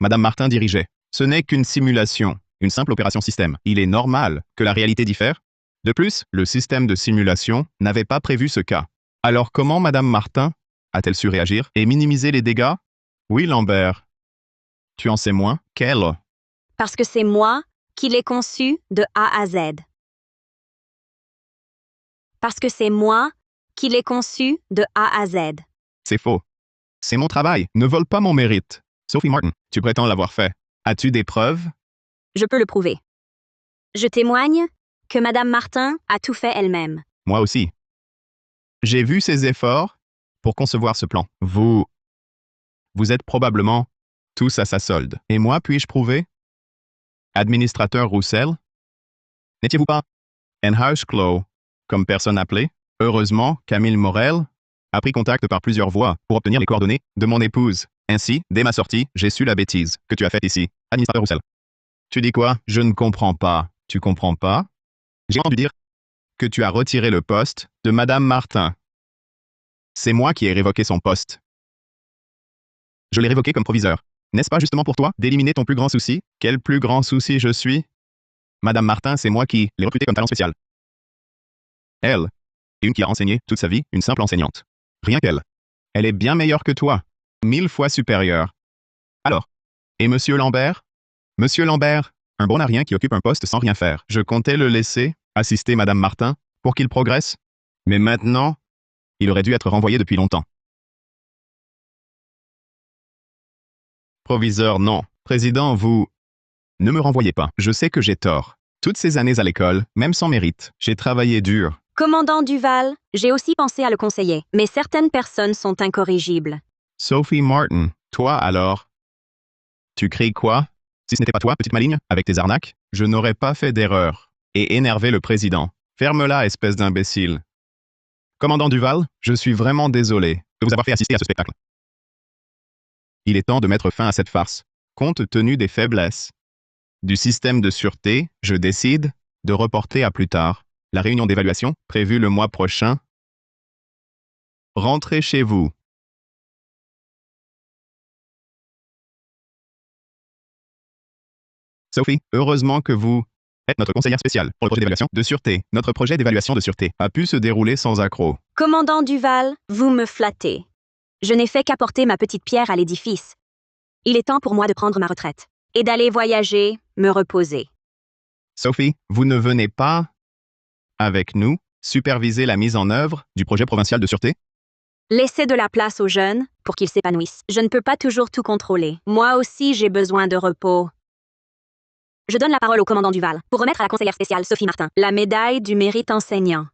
Madame Martin dirigeait. Ce n'est qu'une simulation, une simple opération système. Il est normal que la réalité diffère. De plus, le système de simulation n'avait pas prévu ce cas. Alors comment Madame Martin a-t-elle su réagir et minimiser les dégâts? Oui, Lambert. Tu en sais moins qu'elle. Parce que c'est moi qui l'ai conçu de A à Z. Parce que c'est moi qui l'ai conçu de A à Z. C'est faux. C'est mon travail. Ne vole pas mon mérite. Sophie Martin, tu prétends l'avoir fait. As-tu des preuves? Je peux le prouver. Je témoigne que Madame Martin a tout fait elle-même. Moi aussi. J'ai vu ses efforts pour concevoir ce plan. Vous êtes probablement tous à sa solde. Et moi, puis-je prouver? Administrateur Roussel? N'étiez-vous pas Enhouse Clow, comme personne appelée? Heureusement, Camille Morel a pris contact par plusieurs voies pour obtenir les coordonnées de mon épouse. Ainsi, dès ma sortie, j'ai su la bêtise que tu as faite ici. Administrateur Roussel. Tu dis quoi? Je ne comprends pas. Tu comprends pas? J'ai entendu dire que tu as retiré le poste de Madame Martin. C'est moi qui ai révoqué son poste. Je l'ai révoqué comme proviseur. N'est-ce pas justement pour toi d'éliminer ton plus grand souci? Quel plus grand souci je suis? Madame Martin, c'est moi qui l'ai recrutée comme talent spécial. Elle est une qui a enseigné toute sa vie, une simple enseignante. Rien qu'elle. Elle est bien meilleure que toi. 1000 fois supérieure. Alors, et Monsieur Lambert? Monsieur Lambert, un bon à rien qui occupe un poste sans rien faire. Je comptais le laisser assister Madame Martin pour qu'il progresse. Mais maintenant, il aurait dû être renvoyé depuis longtemps. Proviseur, non. Président, vous... Ne me renvoyez pas. Je sais que j'ai tort. Toutes ces années à l'école, même sans mérite, j'ai travaillé dur. Commandant Duval, j'ai aussi pensé à le conseiller, mais certaines personnes sont incorrigibles. Sophie Martin, toi alors? Tu cries quoi? Si ce n'était pas toi, petite maligne, avec tes arnaques, je n'aurais pas fait d'erreur. Et énervé le président. Ferme-la, espèce d'imbécile. Commandant Duval, je suis vraiment désolé de vous avoir fait assister à ce spectacle. Il est temps de mettre fin à cette farce. Compte tenu des faiblesses du système de sûreté, je décide de reporter à plus tard la réunion d'évaluation prévue le mois prochain. Rentrez chez vous. Sophie, heureusement que vous êtes notre conseillère spéciale pour le projet d'évaluation de sûreté. Notre projet d'évaluation de sûreté a pu se dérouler sans accroc. Commandant Duval, vous me flattez. Je n'ai fait qu'apporter ma petite pierre à l'édifice. Il est temps pour moi de prendre ma retraite et d'aller voyager, me reposer. Sophie, vous ne venez pas avec nous superviser la mise en œuvre du projet provincial de sûreté? Laissez de la place aux jeunes pour qu'ils s'épanouissent. Je ne peux pas toujours tout contrôler. Moi aussi, j'ai besoin de repos. Je donne la parole au commandant Duval pour remettre à la conseillère spéciale Sophie Martin la médaille du mérite enseignant.